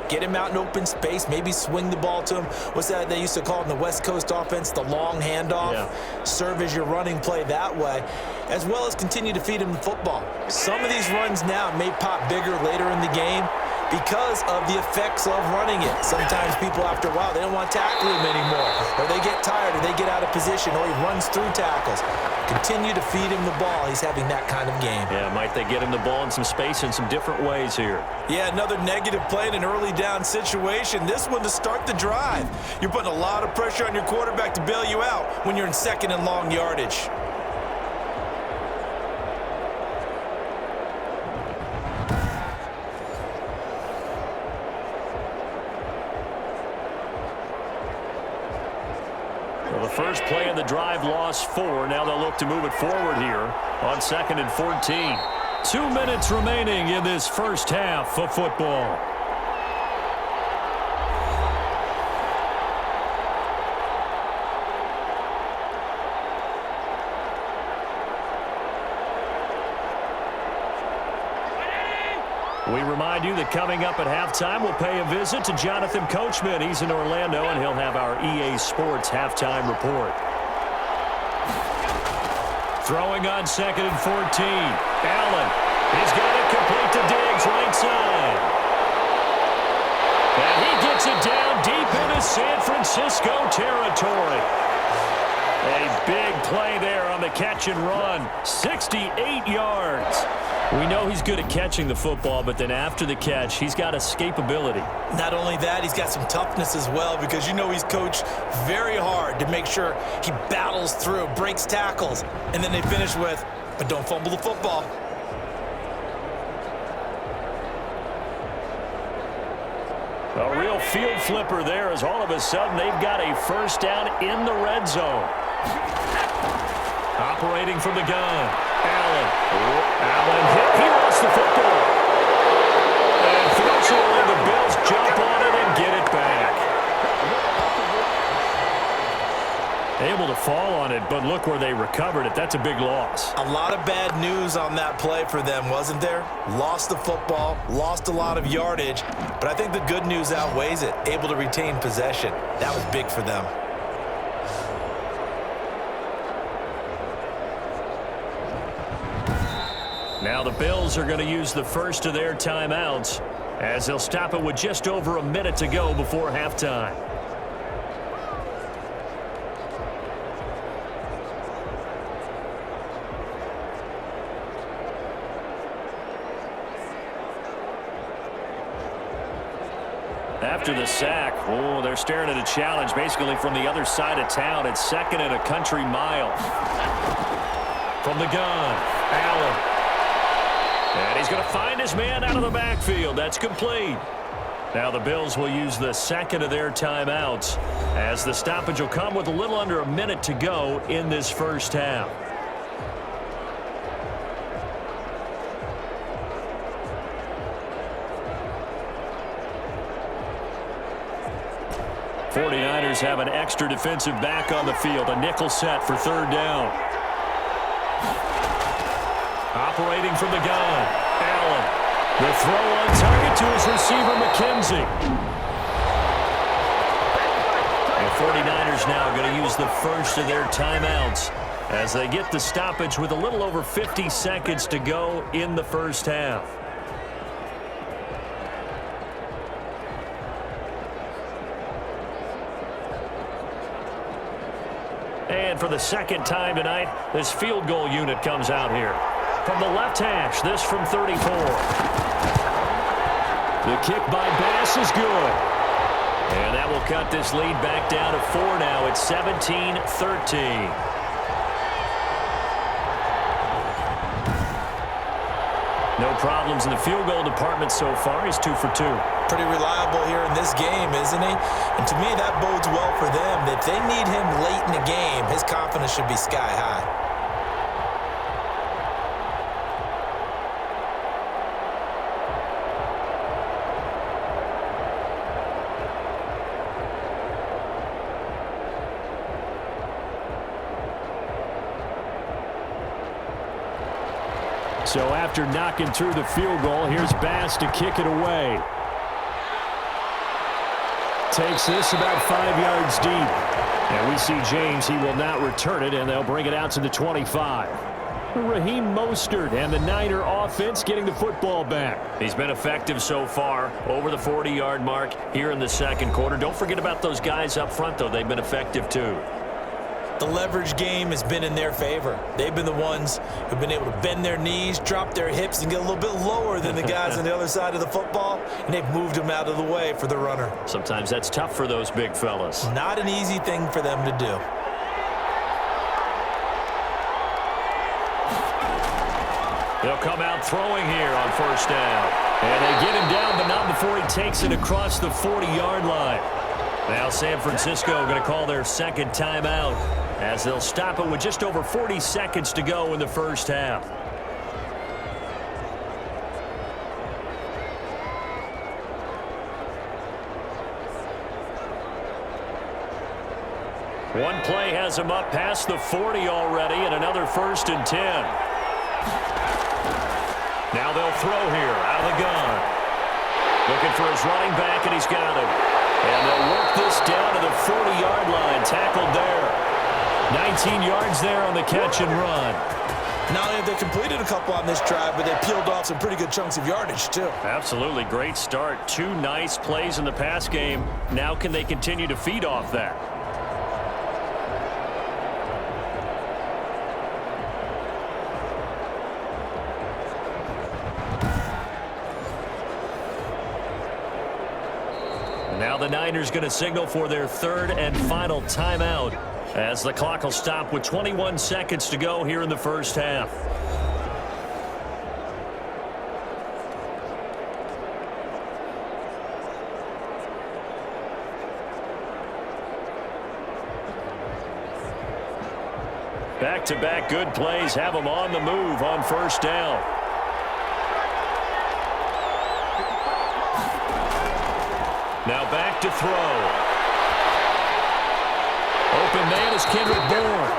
Speaker 3: Get him out in open space, maybe swing the ball to him. What's that they used to call it in the West Coast offense, the long handoff? Yeah. Serve as your running play that way, as well as continue to feed him the football. Some of these runs now may pop bigger later in the game because of the effects of running it. Sometimes people, after a while, they don't want to tackle him anymore, or they get tired, or they get out of position, or he runs through tackles. Continue to feed him the ball. He's having that kind of game.
Speaker 2: Yeah, might they get him the ball in some space in some different ways here?
Speaker 4: Yeah, another negative play in an early down situation. This one to start the drive. You're putting a lot of pressure on your quarterback to bail you out when you're in second and long yardage.
Speaker 2: Well, the first play of the drive lost 4. Now they'll look to move it forward here on 2nd and 14. 2 minutes remaining in this first half of football. We remind you that coming up at halftime, we'll pay a visit to Jonathan Coachman. He's in Orlando, and he'll have our EA Sports halftime report. Throwing on 2nd and 14. Allen. He's got it complete to Diggs, right side. And he gets it down deep into San Francisco territory. A big play there on the catch and run. 68 yards. We know he's good at catching the football, but then after the catch, he's got escapability.
Speaker 3: Not only that, he's got some toughness as well, because you know he's coached very hard to make sure he battles through, breaks tackles, and then they finish with, but don't fumble the football.
Speaker 2: A real field flipper there, as all of a sudden they've got a first down in the red zone. Operating from the gun. Allen hit. He lost the football. And fortunately, the Bills jump on it and get it back. Able to fall on it, but look where they recovered it. That's a big loss.
Speaker 3: A lot of bad news on that play for them, wasn't there? Lost the football, lost a lot of yardage, but I think the good news outweighs it. Able to retain possession. That was big for them.
Speaker 2: Now the Bills are going to use the first of their timeouts as they'll stop it with just over a minute to go before halftime. After the sack, they're staring at a challenge basically from the other side of town. It's 2nd and a country mile. From the gun, Allen. And he's going to find his man out of the backfield. That's complete. Now the Bills will use the second of their timeouts as the stoppage will come with a little under a minute to go in this first half. '49ers have an extra defensive back on the field. A nickel set for 3rd down. Operating from the gun, Allen. The throw on target to his receiver, McKenzie. And 49ers now going to use the first of their timeouts as they get the stoppage with a little over 50 seconds to go in the first half. And for the second time tonight, this field goal unit comes out here. From the left hash, this from 34. The kick by Bass is good. And that will cut this lead back down to 4 now. It's 17-13. No problems in the field goal department so far. He's 2 for 2.
Speaker 3: Pretty reliable here in this game, isn't he? And to me, that bodes well for them. If they need him late in the game, his confidence should be sky high.
Speaker 2: So after knocking through the field goal, here's Bass to kick it away. Takes this about 5 yards deep. And we see James, he will not return it, and they'll bring it out to the 25. Raheem Mostert and the Niner offense getting the football back. He's been effective so far, over the 40-yard mark here in the second quarter. Don't forget about those guys up front, though. They've been effective, too.
Speaker 3: The leverage game has been in their favor. They've been the ones who've been able to bend their knees, drop their hips, and get a little bit lower than the guys on the other side of the football, and they've moved them out of the way for the runner.
Speaker 2: Sometimes that's tough for those big fellas.
Speaker 3: Not an easy thing for them to do.
Speaker 2: They'll come out throwing here on first down. And they get him down, but not before he takes it across the 40-yard line. Now San Francisco going to call their second timeout as they'll stop it with just over 40 seconds to go in the first half. One play has him up past the 40 already, and another 1st and 10. Now they'll throw here out of the gun. Looking for his running back, and he's got him. And they'll work this down to the 40-yard line. Tackled there. 19 yards there on the catch and run.
Speaker 3: Not only have they completed a couple on this drive, but they peeled off some pretty good chunks of yardage, too.
Speaker 2: Absolutely. Great start. 2 nice plays in the pass game. Now can they continue to feed off that? Now the Niners going to signal for their 3rd and final timeout as the clock will stop with 21 seconds to go here in the first half. Back-to-back good plays have them on the move on first down. Now back to throw. Open man is Kendrick Bourne.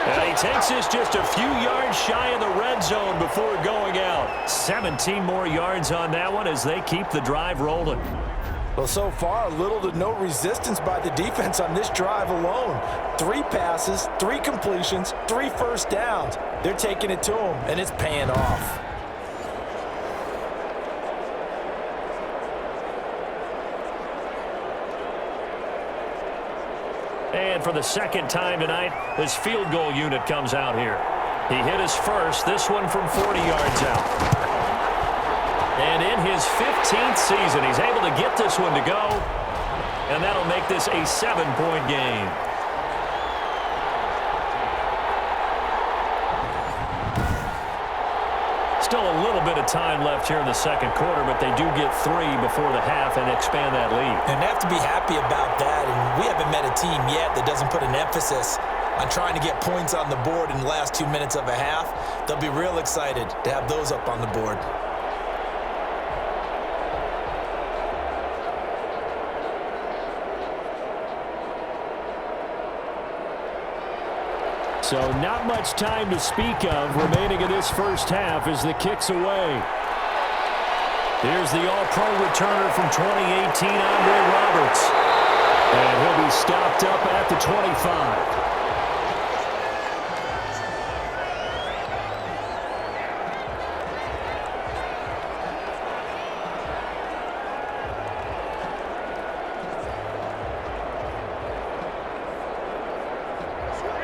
Speaker 2: And he takes this just a few yards shy of the red zone before going out. 17 more yards on that one as they keep the drive rolling.
Speaker 4: Well, so far, little to no resistance by the defense on this drive alone. 3 passes, 3 completions, 3 first downs. They're taking it to them, and it's paying off.
Speaker 2: And for the second time tonight, this field goal unit comes out here. He hit his first, this one from 40 yards out. And in his 15th season, he's able to get this one to go. And that'll make this a 7-point game. Still a little bit of time left here in the second quarter, but they do get 3 before the half and expand that lead.
Speaker 3: And they have to be happy about that. And we haven't met a team yet that doesn't put an emphasis on trying to get points on the board in the last 2 minutes of a half. They'll be real excited to have those up on the board.
Speaker 2: So not much time to speak of remaining in this first half as the kick's away. Here's the all-pro returner from 2018, Andre Roberts. And he'll be stopped up at the 25.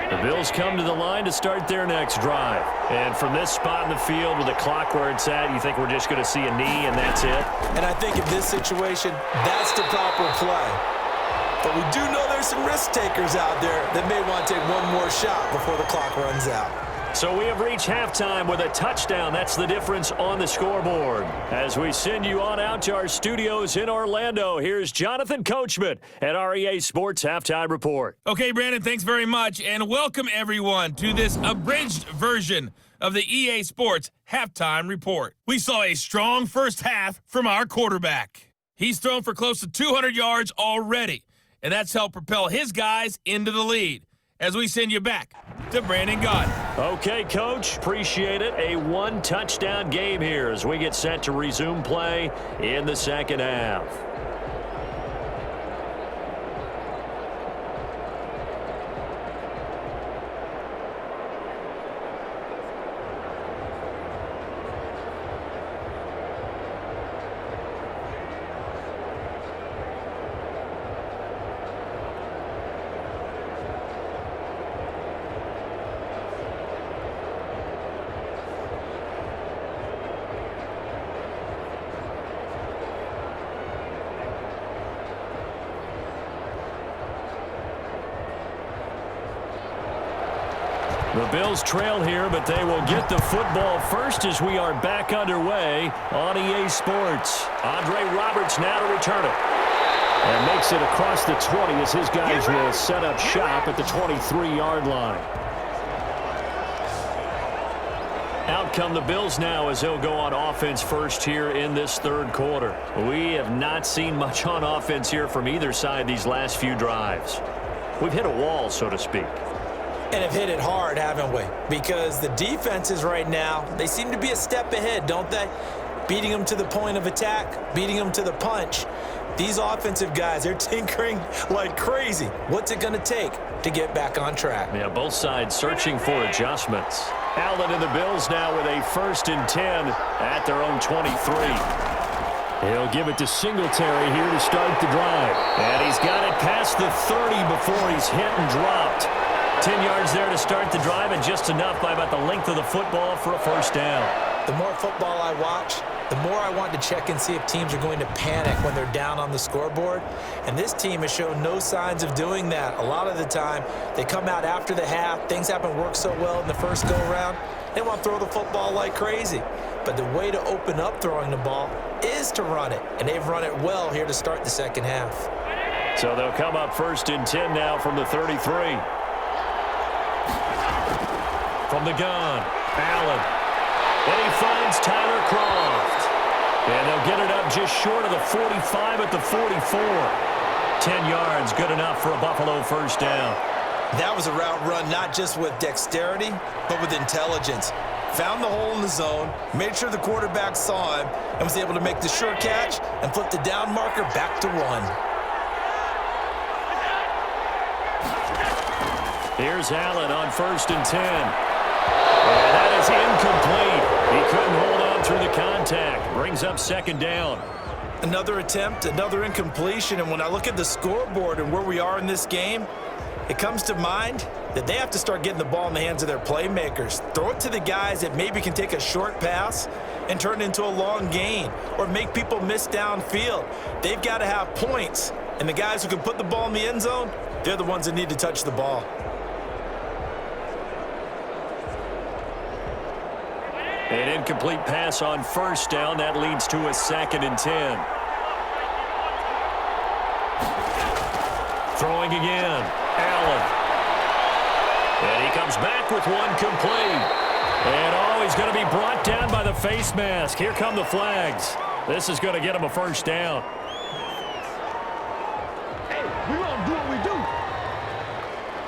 Speaker 2: The Bills come to the line to start their next drive. And from this spot in the field with the clock where it's at, you think we're just going to see a knee and that's it?
Speaker 3: And I think in this situation, that's the proper play. But we do know there's some risk takers out there that may want to take one more shot before the clock runs out.
Speaker 2: So we have reached halftime with a touchdown. That's the difference on the scoreboard. As we send you on out to our studios in Orlando, here's Jonathan Coachman at our EA Sports Halftime Report.
Speaker 5: Okay, Brandon, thanks very much, and welcome everyone to this abridged version of the EA Sports Halftime Report. We saw a strong first half from our quarterback. He's thrown for close to 200 yards already, and that's helped propel his guys into the lead. As we send you back to Brandon Gott.
Speaker 2: Okay, Coach, appreciate it. A one-touchdown game here as we get set to resume play in the second half. The Bills trail here, but they will get the football first as we are back underway on EA Sports. Andre Roberts now to return it. And makes it across the 20 as his guys will set up shop at the 23-yard line. Out come the Bills now as they'll go on offense first here in this third quarter. We have not seen much on offense here from either side these last few drives. We've hit a wall, so to speak.
Speaker 3: And have hit it hard, haven't we? Because the defenses right now, they seem to be a step ahead, don't they? Beating them to the point of attack, beating them to the punch. These offensive guys, they're tinkering like crazy. What's it going to take to get back on track?
Speaker 2: Yeah, both sides searching for adjustments. Allen and the Bills now with a 1st and 10 at their own 23. He'll give it to Singletary here to start the drive. And he's got it past the 30 before he's hit and dropped. 10 yards there to start the drive, and just enough by about the length of the football for a first down.
Speaker 3: The more football I watch, the more I want to check and see if teams are going to panic when they're down on the scoreboard. And this team has shown no signs of doing that. A lot of the time, they come out after the half. Things haven't worked so well in the first go-around. They want to throw the football like crazy. But the way to open up throwing the ball is to run it. And they've run it well here to start the second half.
Speaker 2: So they'll come up 1st and 10 now from the 33. From the gun, Allen. And he finds Tyler Croft. And they'll get it up just short of the 45 at the 44. 10 yards, good enough for a Buffalo first down.
Speaker 3: That was a route run not just with dexterity, but with intelligence. Found the hole in the zone, made sure the quarterback saw him, and was able to make the sure catch and flip the down marker back to 1.
Speaker 2: Here's Allen on 1st and 10. And that is incomplete. He couldn't hold on through the contact. Brings up 2nd down.
Speaker 3: Another attempt, another incompletion, and when I look at the scoreboard and where we are in this game, it comes to mind that they have to start getting the ball in the hands of their playmakers. Throw it to the guys that maybe can take a short pass and turn it into a long gain or make people miss downfield. They've got to have points, and the guys who can put the ball in the end zone, they're the ones that need to touch the ball.
Speaker 2: An incomplete pass on 1st down. That leads to a 2nd and 10. Throwing again. Allen. And he comes back with one complete. And he's going to be brought down by the face mask. Here come the flags. This is going to get him a first down.
Speaker 6: Hey, we're going to do what we do.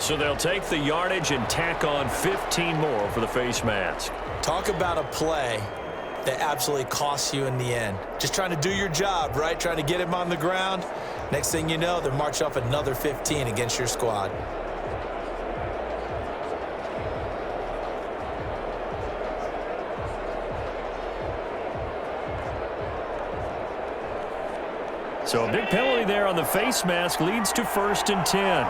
Speaker 2: So they'll take the yardage and tack on 15 more for the face mask.
Speaker 3: Talk about a play that absolutely costs you in the end. Just trying to do your job, right? Trying to get him on the ground. Next thing you know, they're marching off another 15 against your squad.
Speaker 2: So a big penalty there on the face mask leads to 1st and 10.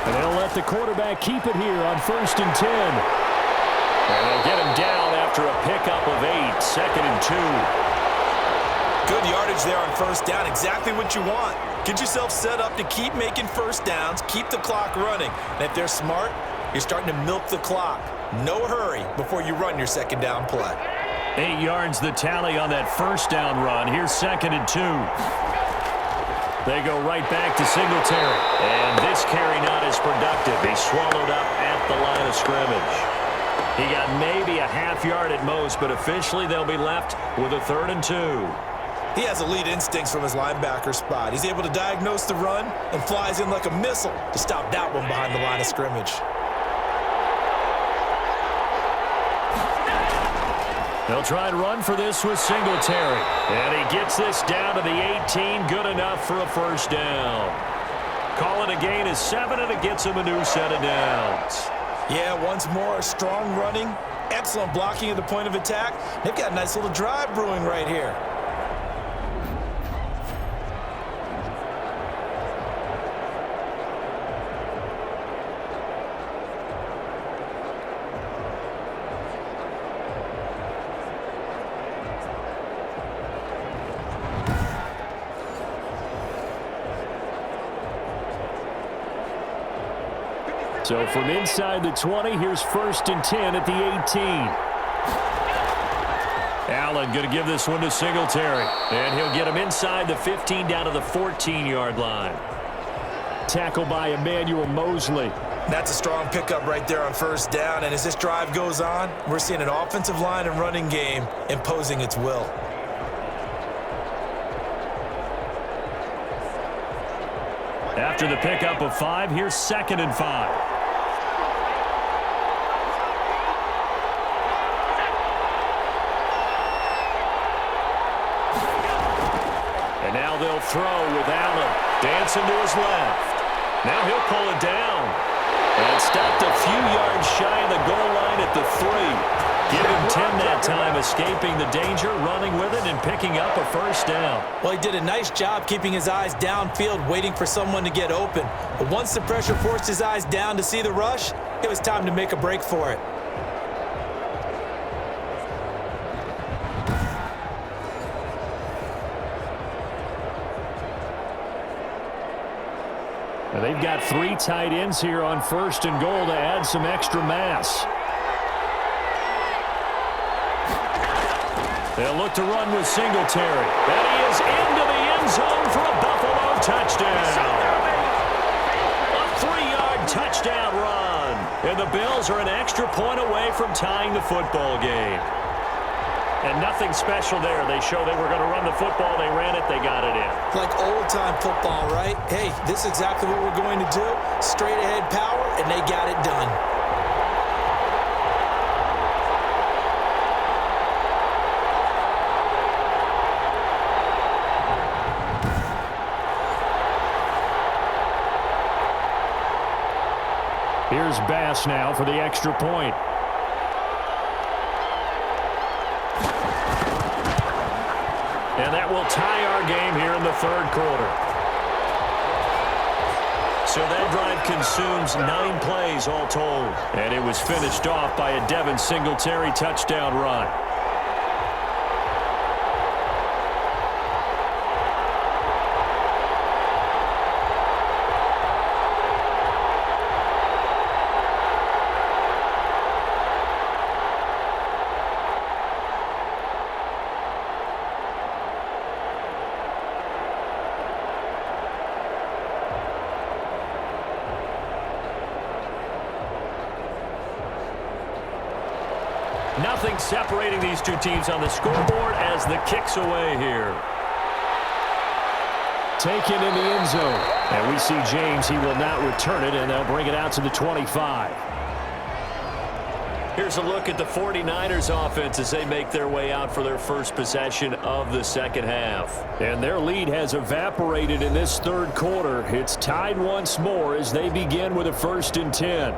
Speaker 2: And they'll let the quarterback keep it here on 1st and 10. And they'll get him down after a pickup of 8, 2nd and 2.
Speaker 3: Good yardage there on first down. Exactly what you want. Get yourself set up to keep making first downs, keep the clock running. And if they're smart, you're starting to milk the clock. No hurry before you run your second down play.
Speaker 2: 8 yards the tally on that first down run. Here's 2nd and 2. They go right back to Singletary. And this carry not as productive. He's swallowed up at the line of scrimmage. He got maybe a half yard at most, but officially they'll be left with a 3rd and 2.
Speaker 3: He has elite instincts from his linebacker spot. He's able to diagnose the run and flies in like a missile to stop that one behind the line of scrimmage.
Speaker 2: They'll try and run for this with Singletary. And he gets this down to the 18. Good enough for a first down. Call it a gain of 7, and it gets him a new set of downs.
Speaker 3: Yeah, once more, strong running, excellent blocking at the point of attack. They've got a nice little drive brewing right here.
Speaker 2: So from inside the 20, here's 1st and 10 at the 18. Allen going to give this one to Singletary. And he'll get him inside the 15 down to the 14-yard line. Tackled by Emmanuel Mosley.
Speaker 3: That's a strong pickup right there on first down. And as this drive goes on, we're seeing an offensive line and running game imposing its will.
Speaker 2: After the pickup of 5, here's 2nd and 5. And now they'll throw with Allen. Dancing to his left. Now he'll pull it down. And stopped a few yards shy of the goal line at the 3. Give him 10 that time, escaping the danger, running with it, and picking up a first down.
Speaker 3: Well, he did a nice job keeping his eyes downfield, waiting for someone to get open. But once the pressure forced his eyes down to see the rush, it was time to make a break for it.
Speaker 2: And they've got 3 tight ends here on 1st and goal to add some extra mass. They'll look to run with Singletary. And he is into the end zone for a Buffalo touchdown. A 3-yard touchdown run. And the Bills are an extra point away from tying the football game. And nothing special there. They show they were going to run the football. They ran it. They got it in.
Speaker 3: Like old-time football, right? Hey, this is exactly what we're going to do. Straight-ahead power, and they got it done.
Speaker 2: Here's Bass now for the extra point. And that will tie our game here in the 3rd quarter. So that drive consumes 9 plays all told. And it was finished off by a Devin Singletary touchdown run. Nothing separating these two teams on the scoreboard as the kick's away here. Taken in the end zone. And we see James, he will not return it, and they'll bring it out to the 25. Here's a look at the 49ers offense as they make their way out for their first possession of the second half. And their lead has evaporated in this 3rd quarter. It's tied once more as they begin with a 1st and 10.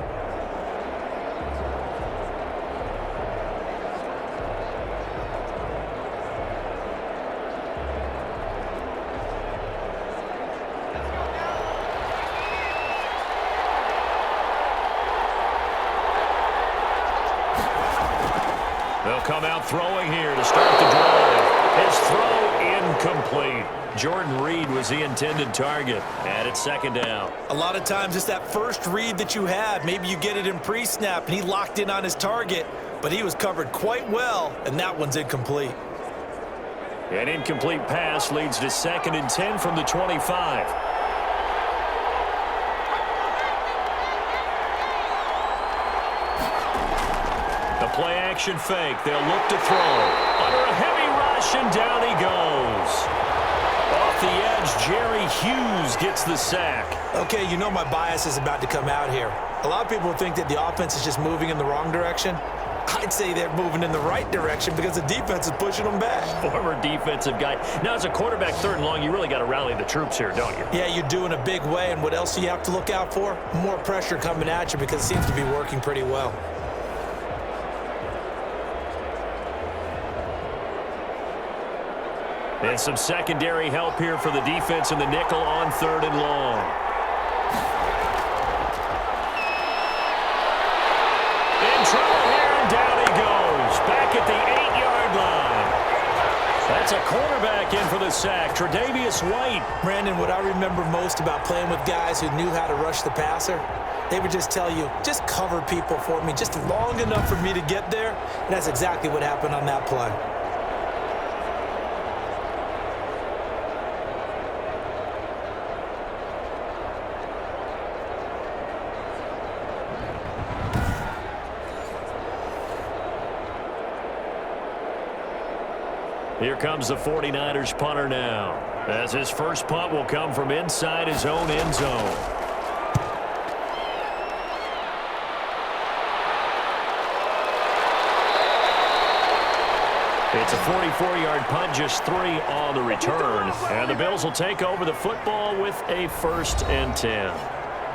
Speaker 2: They'll come out throwing here to start the drive. His throw Jordan Reed was the intended target. And it's second down.
Speaker 3: A lot of times it's that first read that you have. Maybe you get it in pre-snap, and he locked in on his target, but he was covered quite well, and that one's incomplete.
Speaker 2: An incomplete pass leads to 2nd and 10 from the 25. The play-action fake. They'll look to throw. Under a heavy rush, and down he goes. Off the edge, Jerry Hughes gets the sack.
Speaker 3: Okay, you know my bias is about to come out here. A lot of people think that the offense is just moving in the wrong direction. I'd say they're moving in the right direction because the defense is pushing them back.
Speaker 2: Former defensive guy. Now, as a quarterback 3rd and long, you really got to rally the troops here, don't you?
Speaker 3: Yeah, you do in a big way, and what else do you have to look out for? More pressure coming at you because it seems to be working pretty well.
Speaker 2: And some secondary help here for the defense in the nickel on 3rd and long. In trouble here, and down he goes. Back at the 8-yard line. That's a cornerback in for the sack, Tre'Davious White.
Speaker 3: Brandon, what I remember most about playing with guys who knew how to rush the passer, they would just tell you, just cover people for me, just long enough for me to get there. And that's exactly what happened on that play.
Speaker 2: Here comes the 49ers punter now, as his first punt will come from inside his own end zone. It's a 44-yard punt, just 3 on the return. And the Bills will take over the football with a 1st and 10.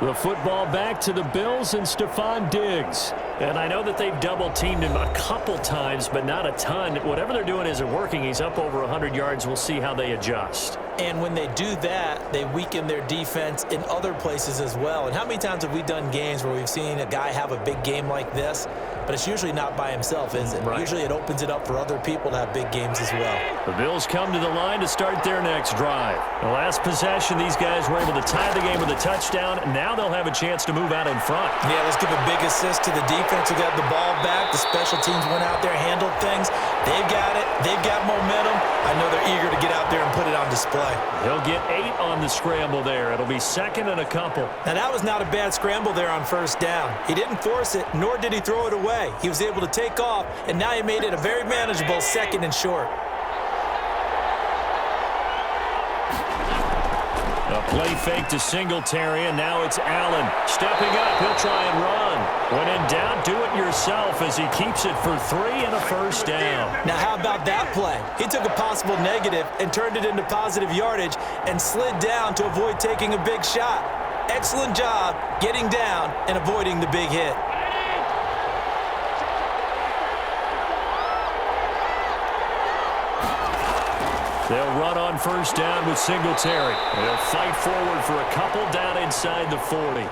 Speaker 2: The football back to the Bills and Stephon Diggs. And I know that they've double-teamed him a couple times, but not a ton. Whatever they're doing isn't working. He's up over 100 yards. We'll see how they adjust.
Speaker 3: And when they do that, they weaken their defense in other places as well. And how many times have we done games where we've seen a guy have a big game like this, but it's usually not by himself, is it?
Speaker 2: Right.
Speaker 3: Usually it opens it up for other people to have big games as well.
Speaker 2: The Bills come to the line to start their next drive. The last possession, these guys were able to tie the game with a touchdown. Now they'll have a chance to move out in front.
Speaker 3: Yeah, let's give a big assist to the defense who got the ball back. The special teams went out there, handled things. They've got it. They've got momentum. I know they're eager to get out there and put it on display.
Speaker 2: He'll get 8 on the scramble there. It'll be 2nd and a couple.
Speaker 3: Now, that was not a bad scramble there on 1st down. He didn't force it, nor did he throw it away. He was able to take off, and now he made it a very manageable 2nd and short.
Speaker 2: A play fake to Singletary, and now it's Allen. Stepping up, he'll try and run. When in doubt, do it yourself as he keeps it for 3 and a 1st down.
Speaker 3: Now, how about that play? He took a possible negative and turned it into positive yardage and slid down to avoid taking a big shot. Excellent job getting down and avoiding the big hit.
Speaker 2: They'll run on 1st down with Singletary. They'll fight forward for a couple down inside the 40.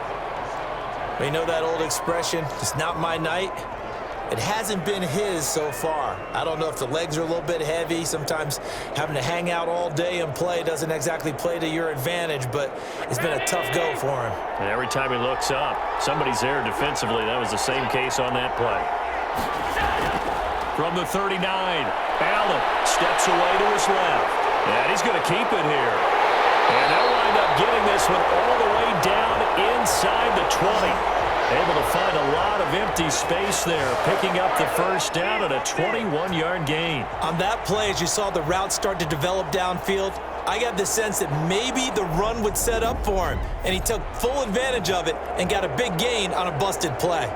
Speaker 3: You know that old expression, it's not my night? It hasn't been his so far. I don't know if the legs are a little bit heavy. Sometimes having to hang out all day and play doesn't exactly play to your advantage, but it's been a tough go for him.
Speaker 2: And every time he looks up, somebody's there defensively. That was the same case on that play. From the 39, Allen steps away to his left. And he's going to keep it here. And they'll wind up getting this one all the way down inside the 20. Able to find a lot of empty space there, picking up the 1st down at a 21-yard gain.
Speaker 3: On that play, as you saw the route start to develop downfield, I got the sense that maybe the run would set up for him. And he took full advantage of it and got a big gain on a busted play.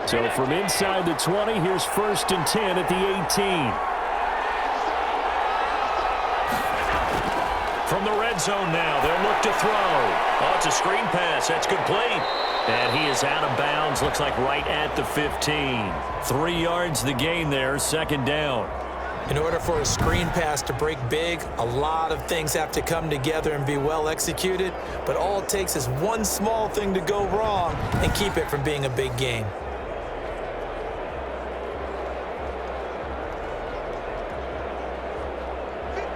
Speaker 2: So from inside the 20, here's 1st and 10 at the 18. From the red zone now, they'll look to throw. Oh, it's a screen pass. That's complete. And he is out of bounds. Looks like right at the 15. 3 yards the gain there, 2nd down.
Speaker 3: In order for a screen pass to break big, a lot of things have to come together and be well executed, but all it takes is one small thing to go wrong and keep it from being a big game.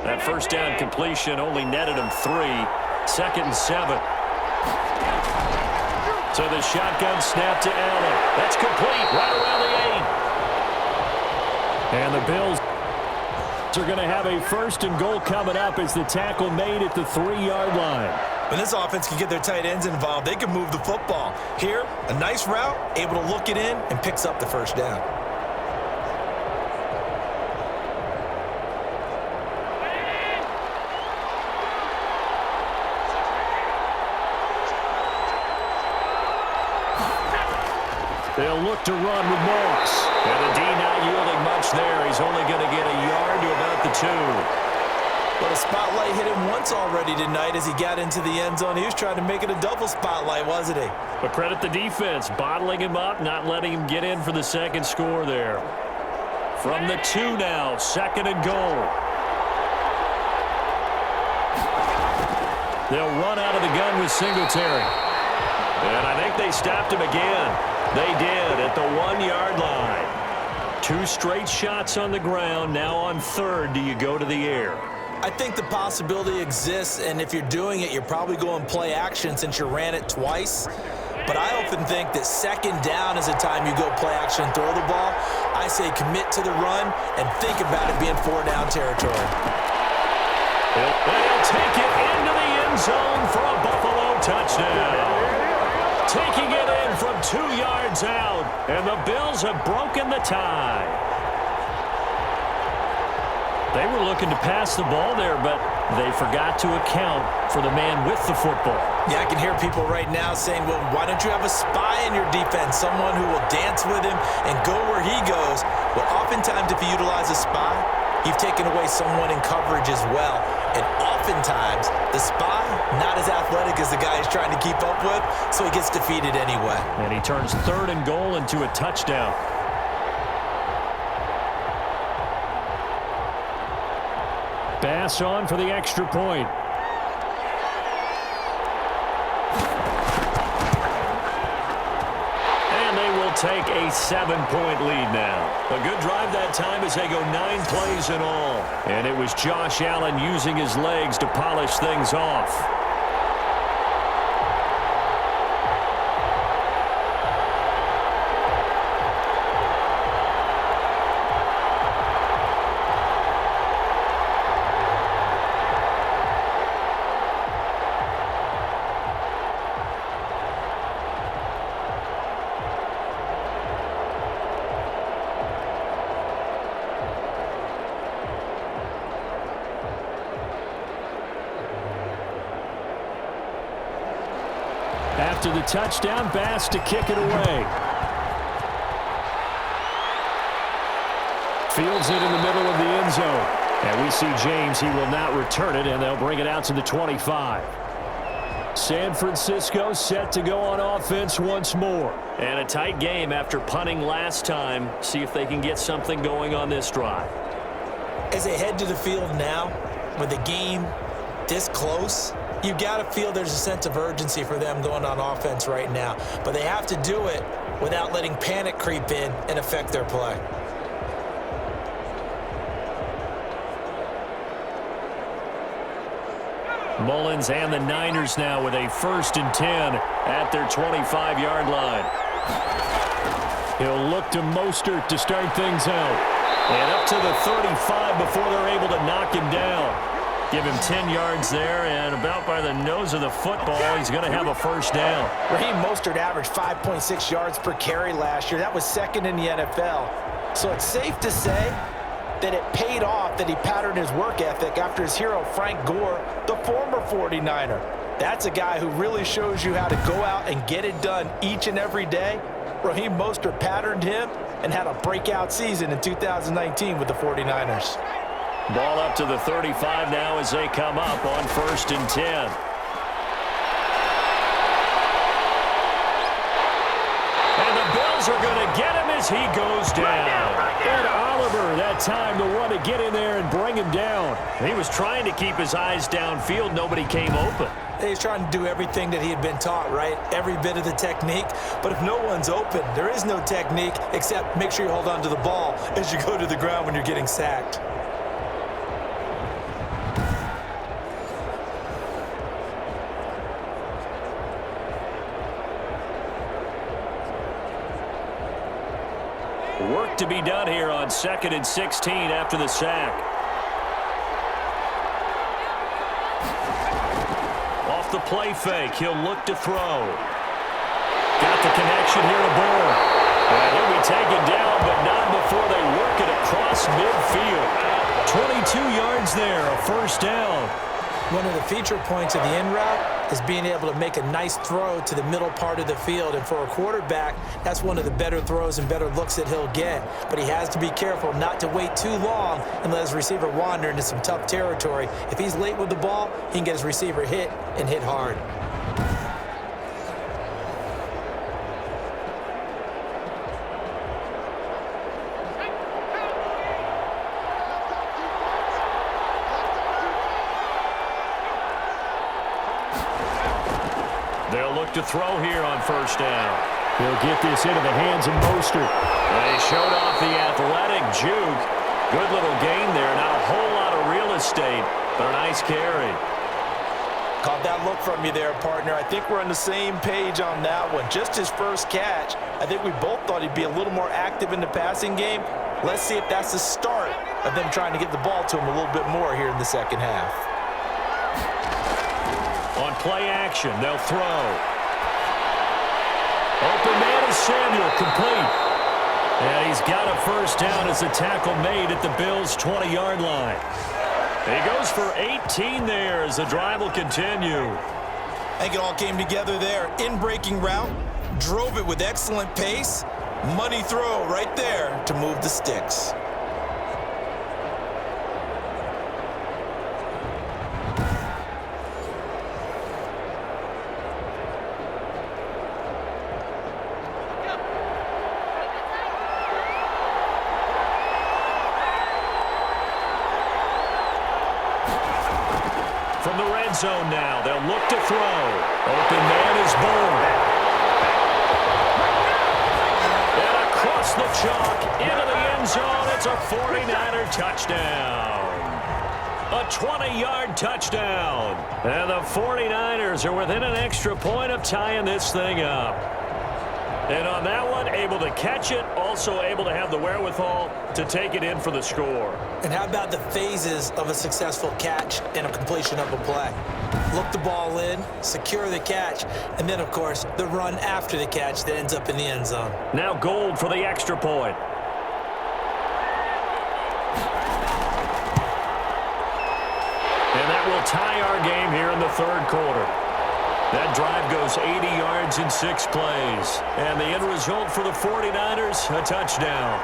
Speaker 2: That first down completion only netted him 3. 2nd and 7. So the shotgun snap to Allen. That's complete right around the 8. And the Bills are going to have a 1st and goal coming up as the tackle made at the 3-yard line.
Speaker 4: When this offense can get their tight ends involved, they can move the football. Here, a nice route, able to look it in, and picks up the 1st down.
Speaker 2: They'll look to run with Moss. And the D not yielding much there. He's only going to get a yard to about the 2.
Speaker 3: But a spotlight hit him once already tonight as he got into the end zone. He was trying to make it a double spotlight, wasn't he?
Speaker 2: But credit the defense, bottling him up, not letting him get in for the 2nd score there. From the 2 now, 2nd and goal. They'll run out of the gun with Singletary. And I think they stopped him again. They did at the 1-yard line. 2 straight shots on the ground. Now on 3rd, do you go to the air?
Speaker 3: I think the possibility exists, and if you're doing it, you're probably going play action since you ran it twice. But I often think that 2nd down is a time you go play action and throw the ball. I say commit to the run and think about it being 4-down territory.
Speaker 2: They'll take it into the end zone for a Buffalo touchdown. Taking it in from 2 yards out, and the Bills have broken the tie. They were looking to pass the ball there, but they forgot to account for the man with the football.
Speaker 3: Yeah, I can hear people right now saying, well, why don't you have a spy in your defense, someone who will dance with him and go where he goes? Well, oftentimes if you utilize a spy, you've taken away someone in coverage as well. And oftentimes, the spy, not as athletic as the guy he's trying to keep up with, so he gets defeated anyway.
Speaker 2: And he turns 3rd and goal into a touchdown. Bass on for the extra point. And they will take a 7-point lead now. A good drive that time as they go 9 plays in all. And it was Josh Allen using his legs to polish things off. After the touchdown, Bass to kick it away. Fields it in the middle of the end zone. And we see James. He will not return it, and they'll bring it out to the 25. San Francisco set to go on offense once more. And a tight game after punting last time. See if they can get something going on this drive.
Speaker 3: As they head to the field now, with the game this close, you got to feel there's a sense of urgency for them going on offense right now. But they have to do it without letting panic creep in and affect their play.
Speaker 2: Mullins and the Niners now with a 1st and 10 at their 25-yard line. He'll look to Mostert to start things out. And up to the 35 before they're able to knock him down. Give him 10 yards there, and about by the nose of the football, he's going to have a 1st down.
Speaker 4: Raheem Mostert averaged 5.6 yards per carry last year. That was 2nd in the NFL. So it's safe to say that it paid off that he patterned his work ethic after his hero, Frank Gore, the former 49er. That's a guy who really shows you how to go out and get it done each and every day. Raheem Mostert patterned him and had a breakout season in 2019 with the 49ers.
Speaker 2: Ball up to the 35 now as they come up on 1st and 10. And the Bills are going to get him as he goes down. And Oliver, that time the one to get in there and bring him down. He was trying to keep his eyes downfield. Nobody came open.
Speaker 3: He's trying to do everything that he had been taught, right? Every bit of the technique. But if no one's open, there is no technique except make sure you hold on to the ball as you go to the ground when you're getting sacked.
Speaker 2: Work to be done here on 2nd and 16 after the sack. Off the play fake, he'll look to throw. Got the connection here to Bull. And he'll be taken down, but not before they work it across midfield. 22 yards there, a first down.
Speaker 3: One of the feature points of the in route is being able to make a nice throw to the middle part of the field. And for a quarterback, that's one of the better throws and better looks that he'll get. But he has to be careful not to wait too long and let his receiver wander into some tough territory. If he's late with the ball, he can get his receiver hit and hit hard.
Speaker 2: They'll look to throw here on first down. He'll get this into the hands of Mostert. They showed off the athletic juke. Good little gain there. Not a whole lot of real estate, but a nice carry.
Speaker 4: Caught that look from you there, partner. I think we're on the same page on that one. Just his first catch. I think we both thought he'd be a little more active in the passing game. Let's see if that's the start of them trying to get the ball to him a little bit more here in the second half.
Speaker 2: On play action, they'll throw. Open man is Samuel, complete. And he's got a first down as the tackle made at the Bills' 20-yard line. He goes for 18 there as the drive will continue.
Speaker 3: I think it all came together there. In-breaking route, drove it with excellent pace. Money throw right there to move the sticks.
Speaker 2: From the red zone now, they'll look to throw. Open man is Bull. And across the chalk, into the end zone, it's a 49er touchdown. A 20-yard touchdown. And the 49ers are within an extra point of tying this thing up. And on that one, able to catch it, also able to have the wherewithal to take it in for the score.
Speaker 3: And how about the phases of a successful catch and a completion of a play? Look the ball in, secure the catch, and then, of course, the run after the catch that ends up in the end zone.
Speaker 2: Now Gold for the extra point. And that will tie our game here in the third quarter. That drive goes 80 yards in 6 plays. And the end result for the 49ers, a touchdown.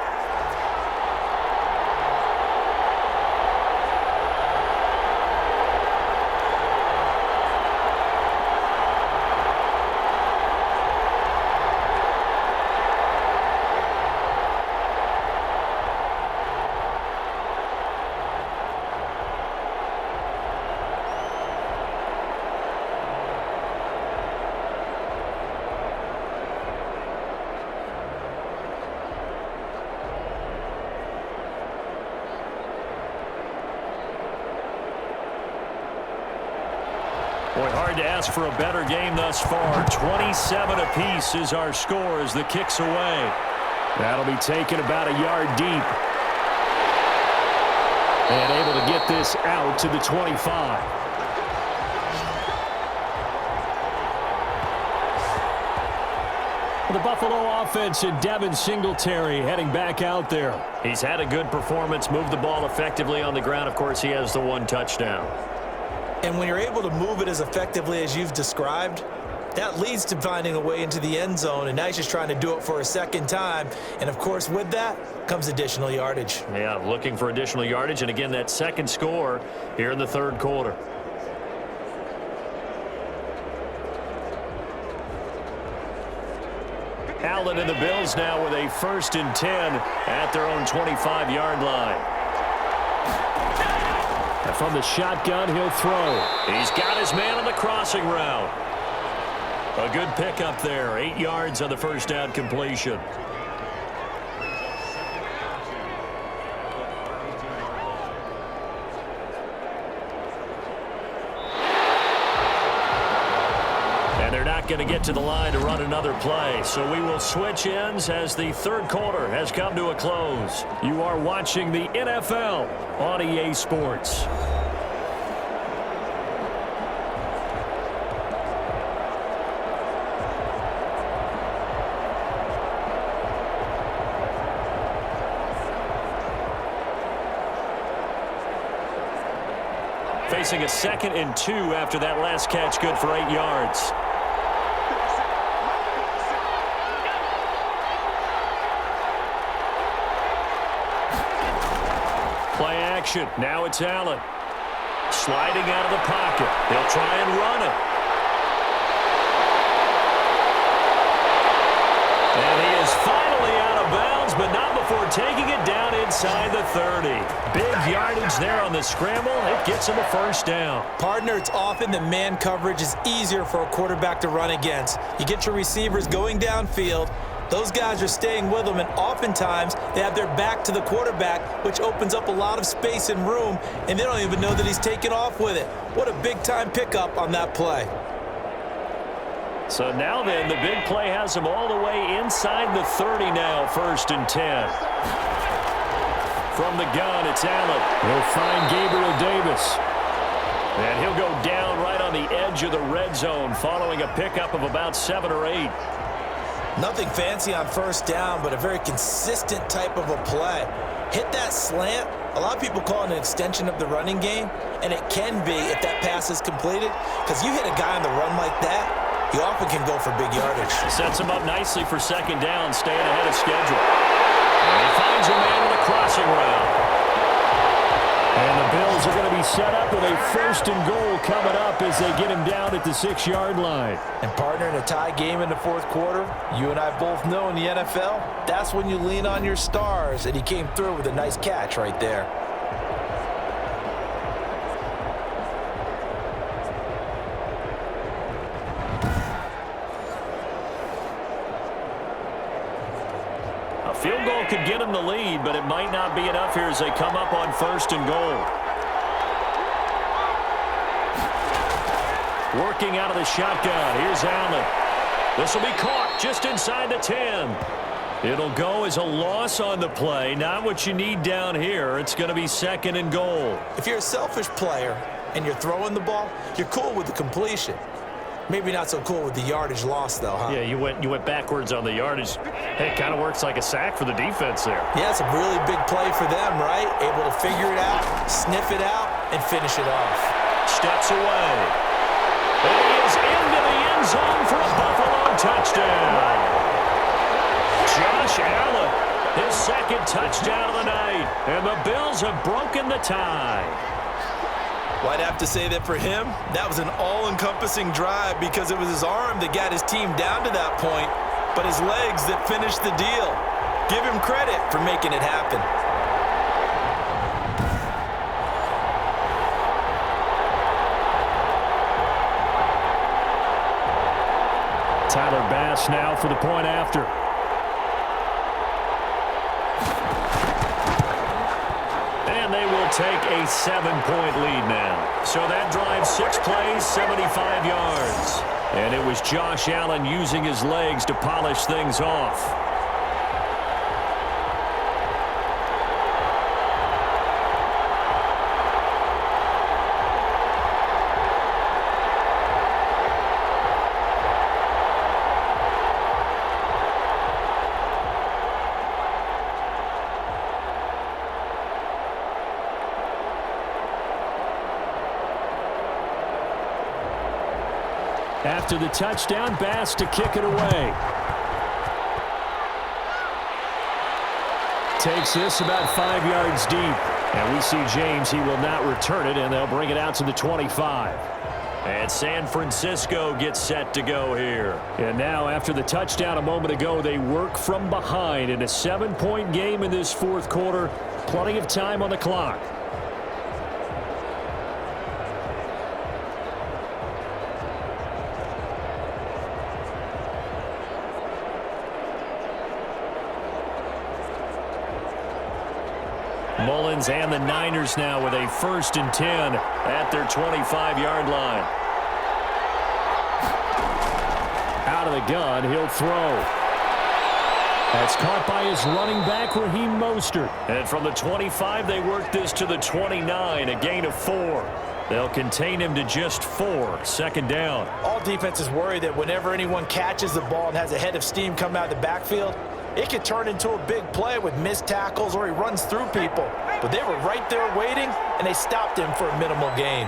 Speaker 2: Boy, hard to ask for a better game thus far. 27 apiece is our score as the kick's away. That'll be taken about a yard deep. And able to get this out to the 25. The Buffalo offense and Devin Singletary heading back out there. He's had a good performance, moved the ball effectively on the ground. Of course, he has the 1 touchdown.
Speaker 3: And when you're able to move it as effectively as you've described, that leads to finding a way into the end zone, and now he's just trying to do it for a second time. And, of course, with that comes additional yardage.
Speaker 2: Yeah, looking for additional yardage, and again, that second score here in the third quarter. Allen and the Bills now with a 1st and 10 at their own 25-yard line. And from the shotgun, he'll throw. He's got his man on the crossing route. A good pickup there. 8 yards on the first down completion. And they're not going to get to the line to run another play. So we will switch ends as the third quarter has come to a close. You are watching the NFL on EA Sports. Facing a 2nd and 2 after that last catch, good for 8 yards. Play action. Now it's Allen. Sliding out of the pocket. They'll try and run it. And he is finally out of bounds, but not before taking it down inside the 30. Big yardage there on the scramble. It gets him a 1st down.
Speaker 3: Partner, it's often that man coverage is easier for a quarterback to run against. You get your receivers going downfield. Those guys are staying with them, and oftentimes they have their back to the quarterback, which opens up a lot of space and room, and they don't even know that he's taken off with it. What a big-time pickup on that play.
Speaker 2: So now then, the big play has him all the way inside the 30 now, 1st and 10. From the gun, it's Allen. He'll find Gabriel Davis. And he'll go down right on the edge of the red zone following a pickup of about 7 or 8.
Speaker 3: Nothing fancy on 1st down, but a very consistent type of a play. Hit that slant. A lot of people call it an extension of the running game, and it can be if that pass is completed, because you hit a guy on the run like that, you often can go for big yardage.
Speaker 2: Sets him up nicely for 2nd down, staying ahead of schedule. And he finds a man on the crossing route. And the Bills are going to be set up with a 1st and goal coming up as they get him down at the 6-yard line.
Speaker 4: And partner, in a tie game in the 4th quarter, you and I both know in the NFL, that's when you lean on your stars, and he came through with a nice catch right there.
Speaker 2: Field goal could get him the lead, but it might not be enough here as they come up on 1st and goal. Working out of the shotgun. Here's Allen. This will be caught just inside the 10. It'll go as a loss on the play. Not what you need down here. It's going to be 2nd and goal.
Speaker 3: If you're a selfish player and you're throwing the ball, you're cool with the completion. Maybe not so cool with the yardage loss, though, huh?
Speaker 2: Yeah, you went backwards on the yardage. Hey, it kind of works like a sack for the defense there.
Speaker 3: Yeah, it's a really big play for them, right? Able to figure it out, sniff it out, and finish it off.
Speaker 2: Steps away. And he is into the end zone for a Buffalo touchdown. Josh Allen, his 2nd touchdown of the night. And the Bills have broken the tie.
Speaker 4: Well, I'd have to say that for him, that was an all-encompassing drive because it was his arm that got his team down to that point, but his legs that finished the deal. Give him credit for making it happen.
Speaker 2: Tyler Bass now for the point after. And they will take a 7-point lead now. So that drive, 6 plays, 75 yards. And it was Josh Allen using his legs to polish things off. After the touchdown, Bass to kick it away. Takes this about 5 yards deep. And we see James, he will not return it, and they'll bring it out to the 25. And San Francisco gets set to go here. And now, after the touchdown a moment ago, they work from behind in a 7-point game in this fourth quarter. Plenty of time on the clock. Mullins and the Niners now with a 1st and 10 at their 25-yard line. Out of the gun, he'll throw. That's caught by his running back, Raheem Mostert. And from the 25, they work this to the 29, a gain of 4. They'll contain him to just 4, 2nd down.
Speaker 4: All defenses worry that whenever anyone catches the ball and has a head of steam come out of the backfield, it could turn into a big play with missed tackles or he runs through people. But they were right there waiting, and they stopped him for a minimal gain.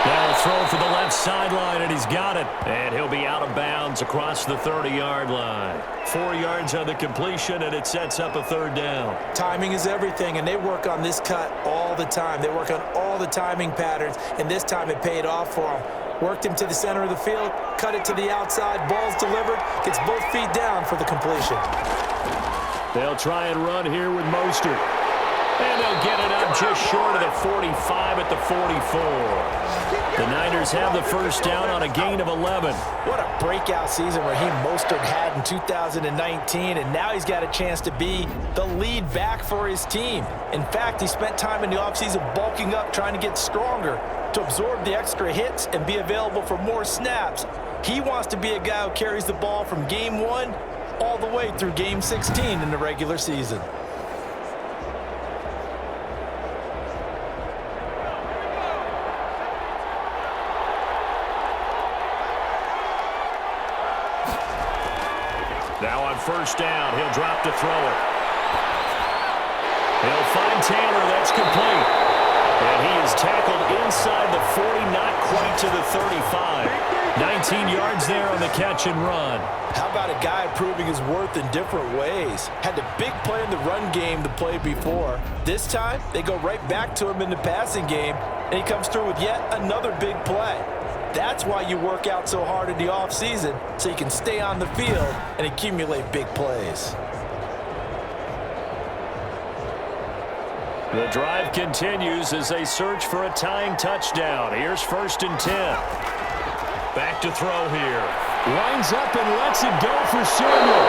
Speaker 2: Now a throw for the left sideline, and he's got it. And he'll be out of bounds across the 30-yard line. 4 yards on the completion, and it sets up a 3rd down.
Speaker 3: Timing is everything, and they work on this cut all the time. They work on all the timing patterns, and this time it paid off for them. Worked him to the center of the field, cut it to the outside, ball's delivered, gets both feet down for the completion.
Speaker 2: They'll try and run here with Mostert. And they'll get it up just short of the 45 at the 44. The Niners have the 1st down on a gain of 11.
Speaker 4: What a breakout season Raheem Mostert had in 2019, and now he's got a chance to be the lead back for his team. In fact, he spent time in the offseason bulking up, trying to get stronger to absorb the extra hits and be available for more snaps. He wants to be a guy who carries the ball from game 1 all the way through game 16 in the regular season.
Speaker 2: Now on 1st down, he'll drop to throw it. He'll find Taylor. That's complete. And he is tackled inside the 40, not quite to the 35. 19 yards there on the catch and run.
Speaker 4: How about a guy proving his worth in different ways? Had the big play in the run game the play before. This time, they go right back to him in the passing game, and he comes through with yet another big play. That's why you work out so hard in the offseason, so you can stay on the field and accumulate big plays.
Speaker 2: The drive continues as they search for a tying touchdown. Here's 1st and 10. Back to throw here. Lines up and lets it go for Samuel.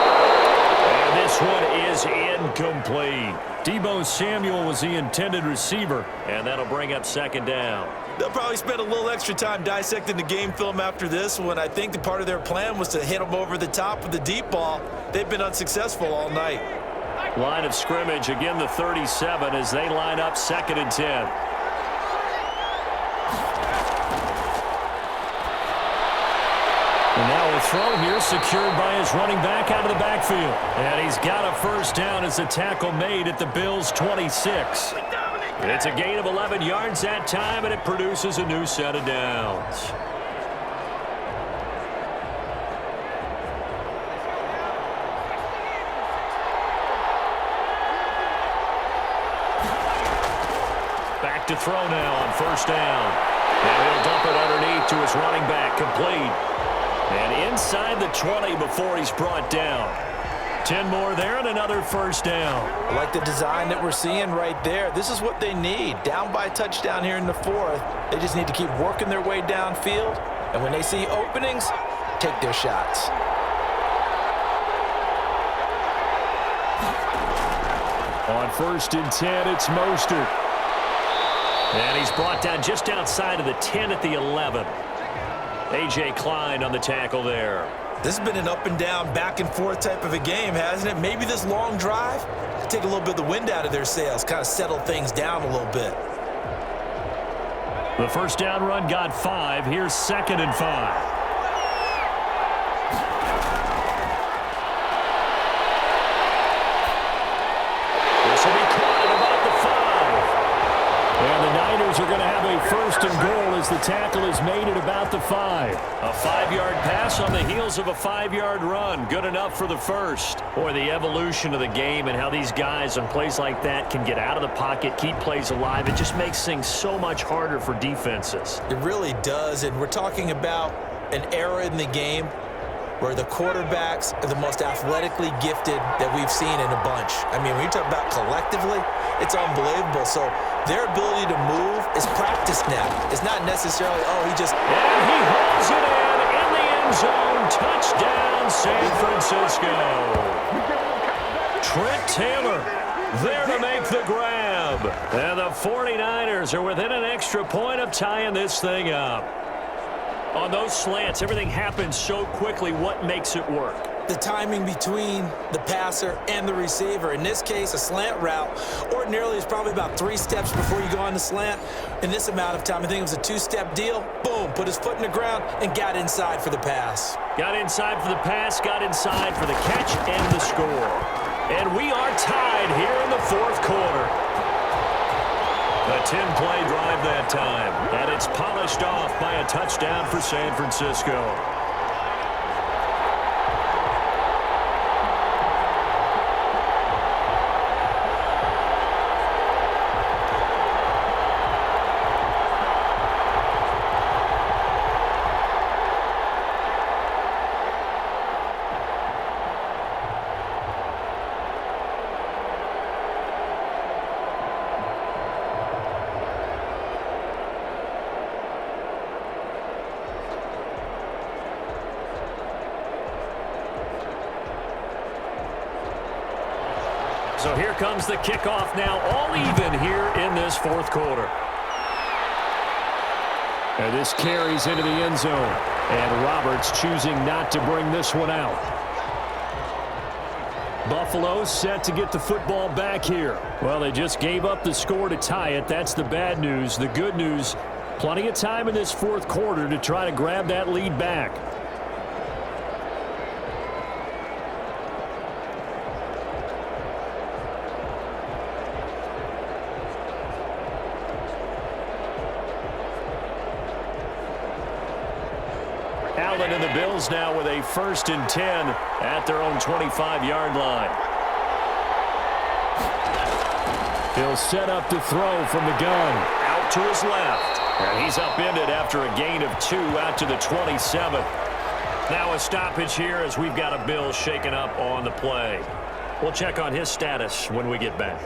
Speaker 2: And this one is incomplete. Deebo Samuel was the intended receiver, and that'll bring up 2nd down.
Speaker 3: They'll probably spend a little extra time dissecting the game film after this one. I think the part of their plan was to hit them over the top with the deep ball. They've been unsuccessful all night.
Speaker 2: Line of scrimmage, again the 37 as they line up 2nd and 10. And now a throw here secured by his running back out of the backfield. And he's got a 1st down as the tackle made at the Bills' 26. It's a gain of 11 yards that time, and it produces a new set of downs. Back to throw now on 1st down. And he'll dump it underneath to his running back, complete. And inside the 20 before he's brought down. 10 more there and another 1st down.
Speaker 4: I like the design that we're seeing right there. This is what they need. Down by a touchdown here in the 4th. They just need to keep working their way downfield. And when they see openings, take their shots.
Speaker 2: On 1st and 10, it's Mostert. And he's brought down just outside of the 10 at the 11. A.J. Klein on the tackle there.
Speaker 3: This has been an up and down, back and forth type of a game, hasn't it? Maybe this long drive take a little bit of the wind out of their sails, kind of settle things down a little bit.
Speaker 2: The 1st down run got 5. Here's 2nd and 5. This will be caught at about the 5. And the Niners are going to have a 1st and goal as the tackle is made at about the 5. A 5-yard pass on the heels of a 5-yard run. Good enough for the first. Boy, the evolution of the game and how these guys on plays like that can get out of the pocket, keep plays alive, it just makes things so much harder for defenses.
Speaker 3: It really does, and we're talking about an era in the game where the quarterbacks are the most athletically gifted that we've seen in a bunch. I mean, when you talk about collectively, it's unbelievable. So their ability to move is practiced now. It's not necessarily, oh, he just...
Speaker 2: And he hauls it in the end zone. Touchdown, San Francisco. Trent Taylor there to make the grab. And the 49ers are within an extra point of tying this thing up. On those slants, everything happens so quickly. What makes it work?
Speaker 3: The timing between the passer and the receiver. In this case, a slant route ordinarily is probably about 3 steps before you go on the slant. In this amount of time, I think it was a 2-step deal. Boom, put his foot in the ground and got inside for the pass.
Speaker 2: Got inside for the pass, got inside for the catch and the score. And we are tied here in the fourth quarter. A 10-play drive that time, and it's polished off by a touchdown for San Francisco. So here comes the kickoff now, all even here in this fourth quarter. And this carries into the end zone. And Roberts choosing not to bring this one out. Buffalo set to get the football back here. Well, they just gave up the score to tie it. That's the bad news. The good news, plenty of time in this fourth quarter to try to grab that lead back. Allen and the Bills now with a 1st and 10 at their own 25-yard line. He'll set up to throw from the gun. Out to his left. And he's upended after a gain of 2 out to the 27. Now a stoppage here as we've got a Bill shaken up on the play. We'll check on his status when we get back.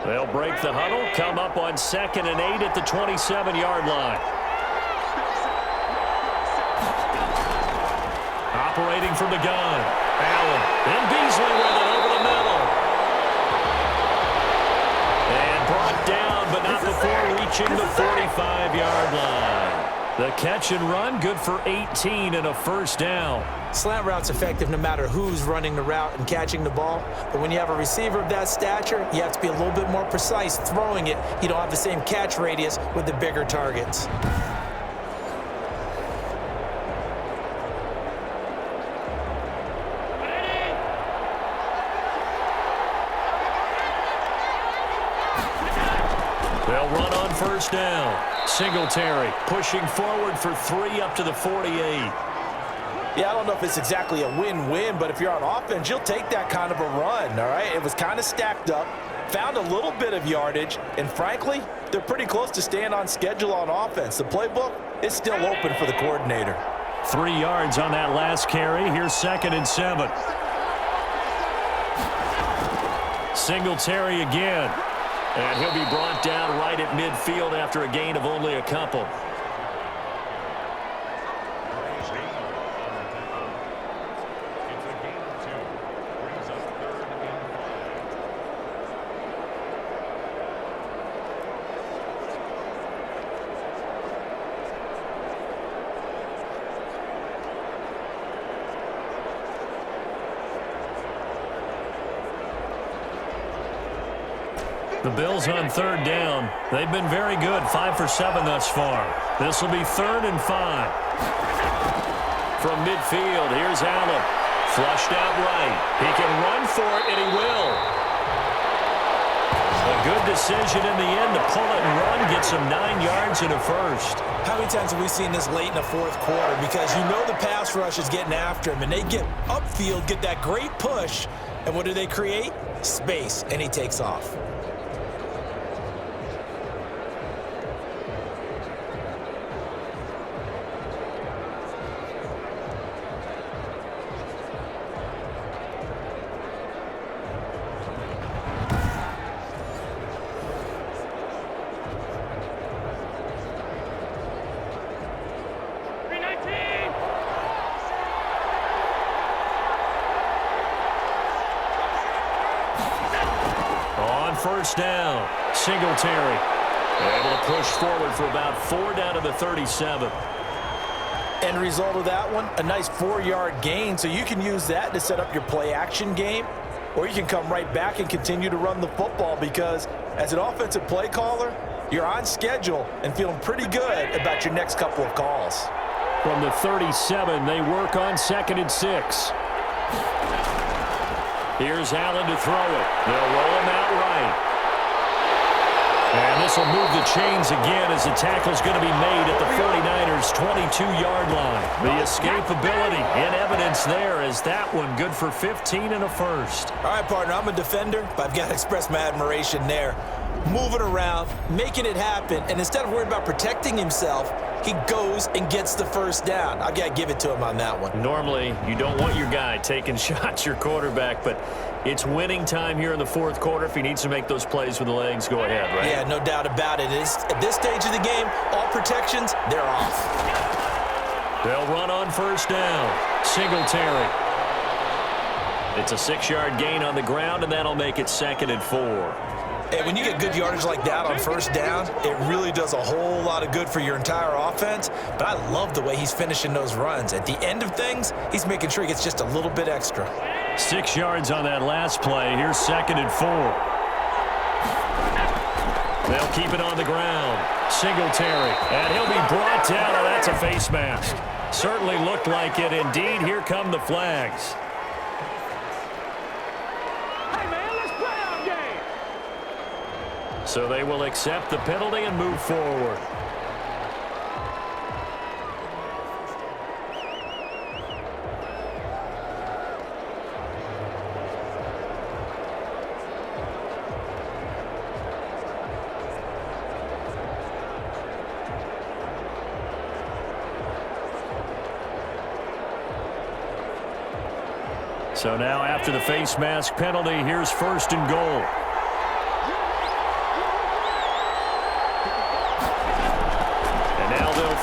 Speaker 2: They'll break the huddle, come up on 2nd and 8 at the 27-yard line. Operating from the gun. Allen. And Beasley with it over the middle. And brought down, but not before reaching the 45-yard line. The catch and run, good for 18 and a 1st down.
Speaker 3: Slant route's effective no matter who's running the route and catching the ball. But when you have a receiver of that stature, you have to be a little bit more precise throwing it. You don't have the same catch radius with the bigger targets.
Speaker 2: They'll run on 1st down. Singletary pushing forward for 3 up to the 48.
Speaker 4: Yeah, I don't know if it's exactly a win-win, but if you're on offense, you'll take that kind of a run, all right? It was kind of stacked up, found a little bit of yardage, and frankly, they're pretty close to staying on schedule on offense. The playbook is still open for the coordinator.
Speaker 2: 3 yards on that last carry. Here's 2nd and 7. Singletary again. And he'll be brought down right at midfield after a gain of only a couple. The Bills on third down. They've been very good, 5 for 7 thus far. This will be 3rd and 5. From midfield, here's Allen. Flushed out right. He can run for it, and he will. A good decision in the end to pull it and run, get some 9 yards and a first.
Speaker 3: How many times have we seen this late in the fourth quarter? Because you know the pass rush is getting after him, and they get upfield, get that great push, and what do they create? Space, and he takes off.
Speaker 2: First down, Singletary. Able to push forward for about 4 down to the 37.
Speaker 4: End result of that one, a nice 4-yard gain, so you can use that to set up your play-action game, or you can come right back and continue to run the football because as an offensive play caller, you're on schedule and feeling pretty good about your next couple of calls.
Speaker 2: From the 37, they work on 2nd and 6. Here's Allen to throw it. They'll roll him out right. And this will move the chains again as the tackle's going to be made at the 49ers' 22-yard line. The escapability in evidence there as that one good for 15 and a first.
Speaker 3: All right, partner, I'm a defender, but I've got to express my admiration there. Moving around, making it happen, and instead of worrying about protecting himself, he goes and gets the first down. I've got to give it to him on that one.
Speaker 2: Normally, you don't want your guy taking shots, your quarterback, but it's winning time here in the fourth quarter. If he needs to make those plays with the legs, go ahead, right?
Speaker 3: Yeah, no doubt about it. At this stage of the game, all protections, they're off.
Speaker 2: They'll run on first down. Singletary. It's a 6-yard gain on the ground, and that'll make it 2nd and 4.
Speaker 3: And when you get good yardage like that on first down, it really does a whole lot of good for your entire offense. But I love the way he's finishing those runs. At the end of things, he's making sure he gets just a little bit extra.
Speaker 2: 6 yards on that last play. Here's 2nd and 4. They'll keep it on the ground. Singletary. And he'll be brought down. Oh, that's a face mask. Certainly looked like it. Indeed, here come the flags. So they will accept the penalty and move forward. So now after the face mask penalty, here's 1st and goal.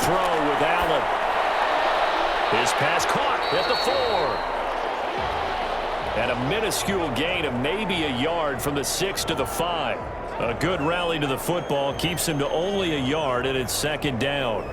Speaker 2: Throw with Allen. His pass caught at the 4. And a minuscule gain of maybe a yard from the 6 to the 5. A good rally to the football keeps him to only a yard, and it's 2nd down.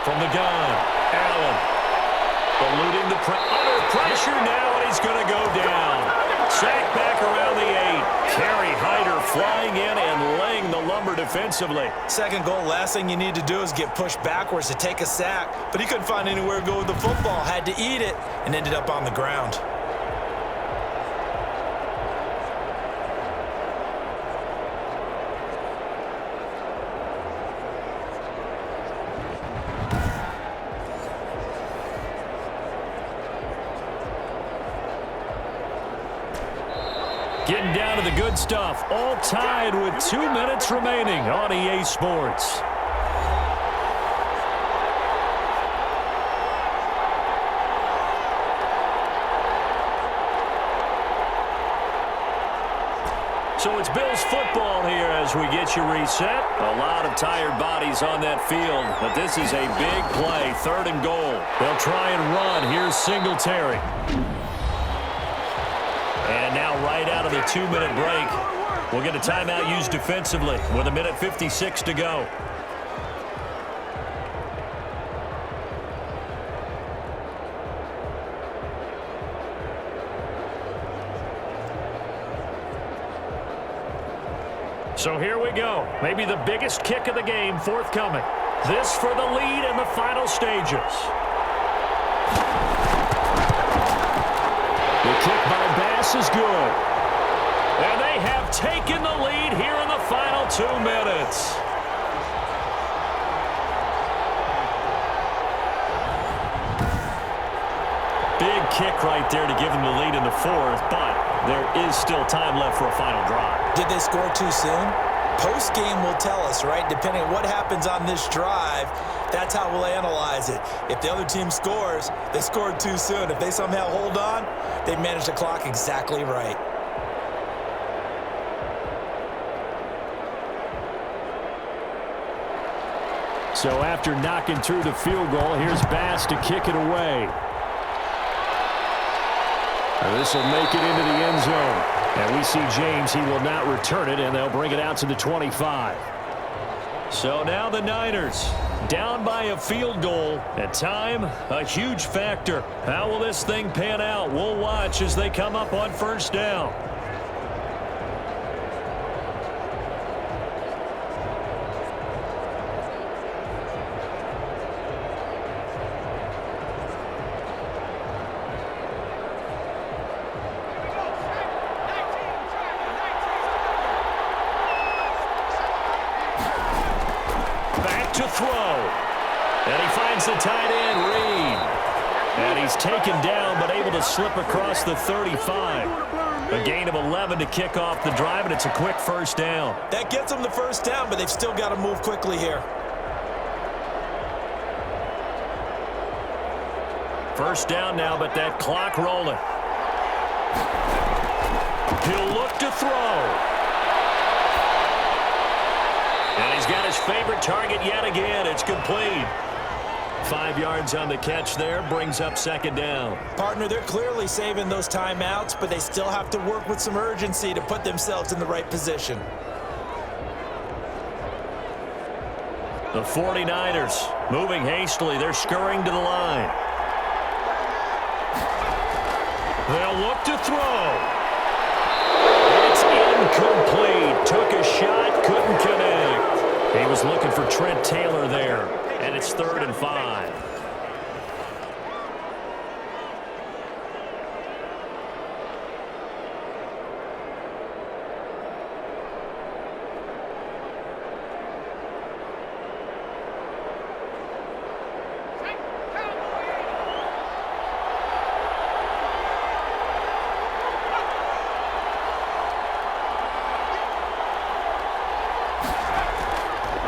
Speaker 2: From the gun, Allen. Eluding the under pressure now, and he's going to go down. Sacked back around the 8. Kerry Hyder flying in and laying the lumber defensively.
Speaker 3: 2nd goal, last thing you need to do is get pushed backwards to take a sack. But he couldn't find anywhere to go with the football. Had to eat it and ended up on the ground.
Speaker 2: Getting down to the good stuff. All tied with 2 minutes remaining on EA Sports. So it's Bills football here as we get you reset. A lot of tired bodies on that field, but this is a big play, 3rd and goal. They'll try and run. Here's Singletary. And now right out of the 2-minute break, we'll get a timeout used defensively with 1:56 to go. So here we go. Maybe the biggest kick of the game forthcoming. This for the lead in the final stages. The kick by Bass is good. And they have taken the lead here in the final 2 minutes. Big kick right there to give them the lead in the 4th, but there is still time left for a final drive.
Speaker 3: Did they score too soon? Post-game will tell us, right? Depending on what happens on this drive, that's how we'll analyze it. If the other team scores, they scored too soon. If they somehow hold on, they managed the clock exactly right.
Speaker 2: So after knocking through the field goal, here's Bass to kick it away. This will make it into the end zone. And we see James, he will not return it, and they'll bring it out to the 25. So now the Niners down by a field goal, and time, a huge factor. How will this thing pan out? We'll watch as they come up on 1st down. To throw. And he finds the tight end, Reed. And he's taken down, but able to slip across the 35. A gain of 11 to kick off the drive, and it's a quick 1st down.
Speaker 3: That gets them the 1st down, but they've still got to move quickly here.
Speaker 2: 1st down now, but that clock rolling. He'll look to throw. And he's got his favorite target yet again. It's complete. 5 yards on the catch there, brings up 2nd down.
Speaker 3: Partner, they're clearly saving those timeouts, but they still have to work with some urgency to put themselves in the right position.
Speaker 2: The 49ers moving hastily. They're scurrying to the line. They'll look to throw. It's incomplete. Took a shot, couldn't connect. He was looking for Trent Taylor there, and it's 3rd and 5.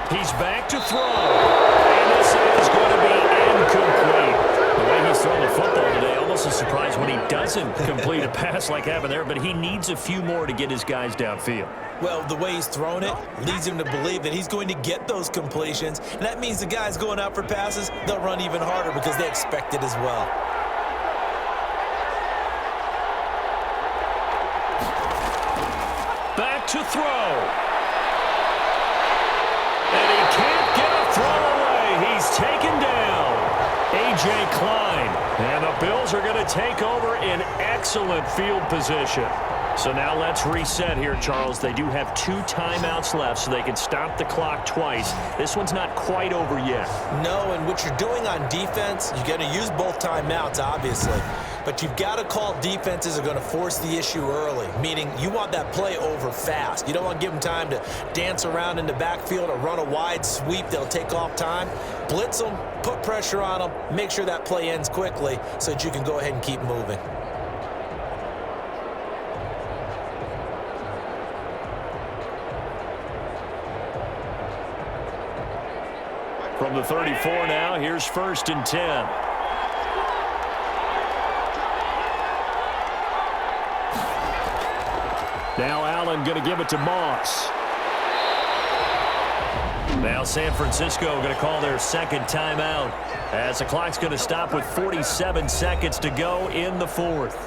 Speaker 2: He's back to throw. And this is going to be incomplete. The way he's throwing the football today, almost a surprise when he doesn't complete a pass like happened there, but he needs a few more to get his guys downfield.
Speaker 3: Well, the way he's thrown it leads him to believe that he's going to get those completions. And that means the guys going out for passes, they'll run even harder because they expect it as well.
Speaker 2: Back to throw. And he can't get a throw away. He's taken down. A.J. Klein. And the Bills are going to take over in excellent field position. So now let's reset here, Charles. They do have 2 timeouts left, so they can stop the clock twice. This one's not quite over yet.
Speaker 3: No, and what you're doing on defense, you're going to use both timeouts, obviously. But you've got to call defenses are going to force the issue early, meaning you want that play over fast. You don't want to give them time to dance around in the backfield or run a wide sweep. They'll take off time. Blitz them, put pressure on them, make sure that play ends quickly so that you can go ahead and keep moving.
Speaker 2: From the 34 now, here's 1st and 10. Now Allen going to give it to Moss. Now San Francisco going to call their second timeout as the clock's going to stop with 47 seconds to go in the fourth.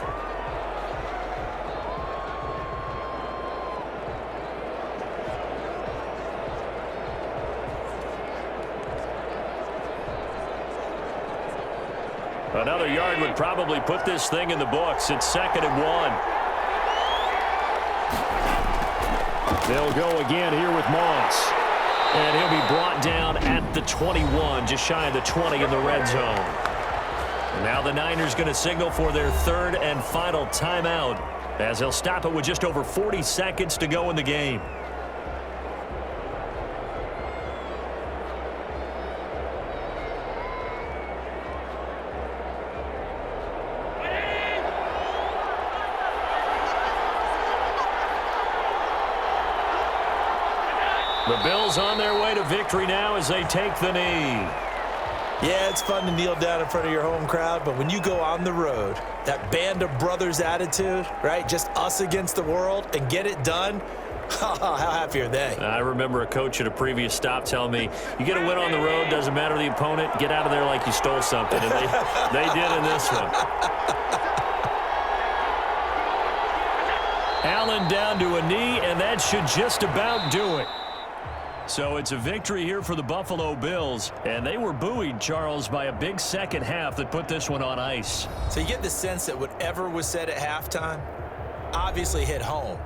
Speaker 2: Another yard would probably put this thing in the books. It's 2nd and 1. They'll go again here with Moss. And he'll be brought down at the 21, just shy of the 20 in the red zone. And now the Niners going to signal for their third and final timeout as they'll stop it with just over 40 seconds to go in the game. The Bills on their way to victory now as they take the knee.
Speaker 3: Yeah, it's fun to kneel down in front of your home crowd, but when you go on the road, that band of brothers attitude, right, just us against the world, and get it done, how happy are they?
Speaker 2: I remember a coach at a previous stop telling me, you get a win on the road, doesn't matter the opponent, get out of there like you stole something, and they did in this one. Allen down to a knee, and that should just about do it. So it's a victory here for the Buffalo Bills, and they were buoyed, Charles, by a big second half that put this one on ice.
Speaker 3: So you get the sense that whatever was said at halftime obviously hit home.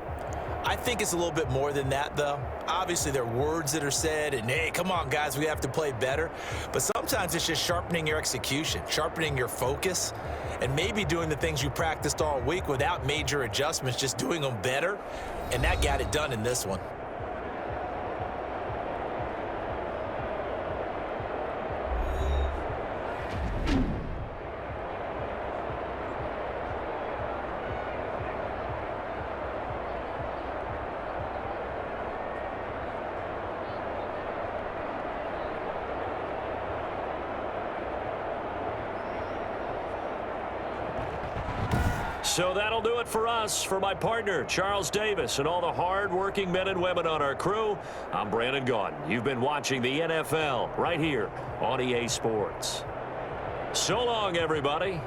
Speaker 3: I think it's a little bit more than that, though. Obviously, there are words that are said, and, hey, come on, guys, we have to play better. But sometimes it's just sharpening your execution, sharpening your focus, and maybe doing the things you practiced all week without major adjustments, just doing them better, and that got it done in this one.
Speaker 2: So that'll do it for us. For my partner, Charles Davis, and all the hard-working men and women on our crew, I'm Brandon Gaudin. You've been watching the NFL right here on EA Sports. So long, everybody.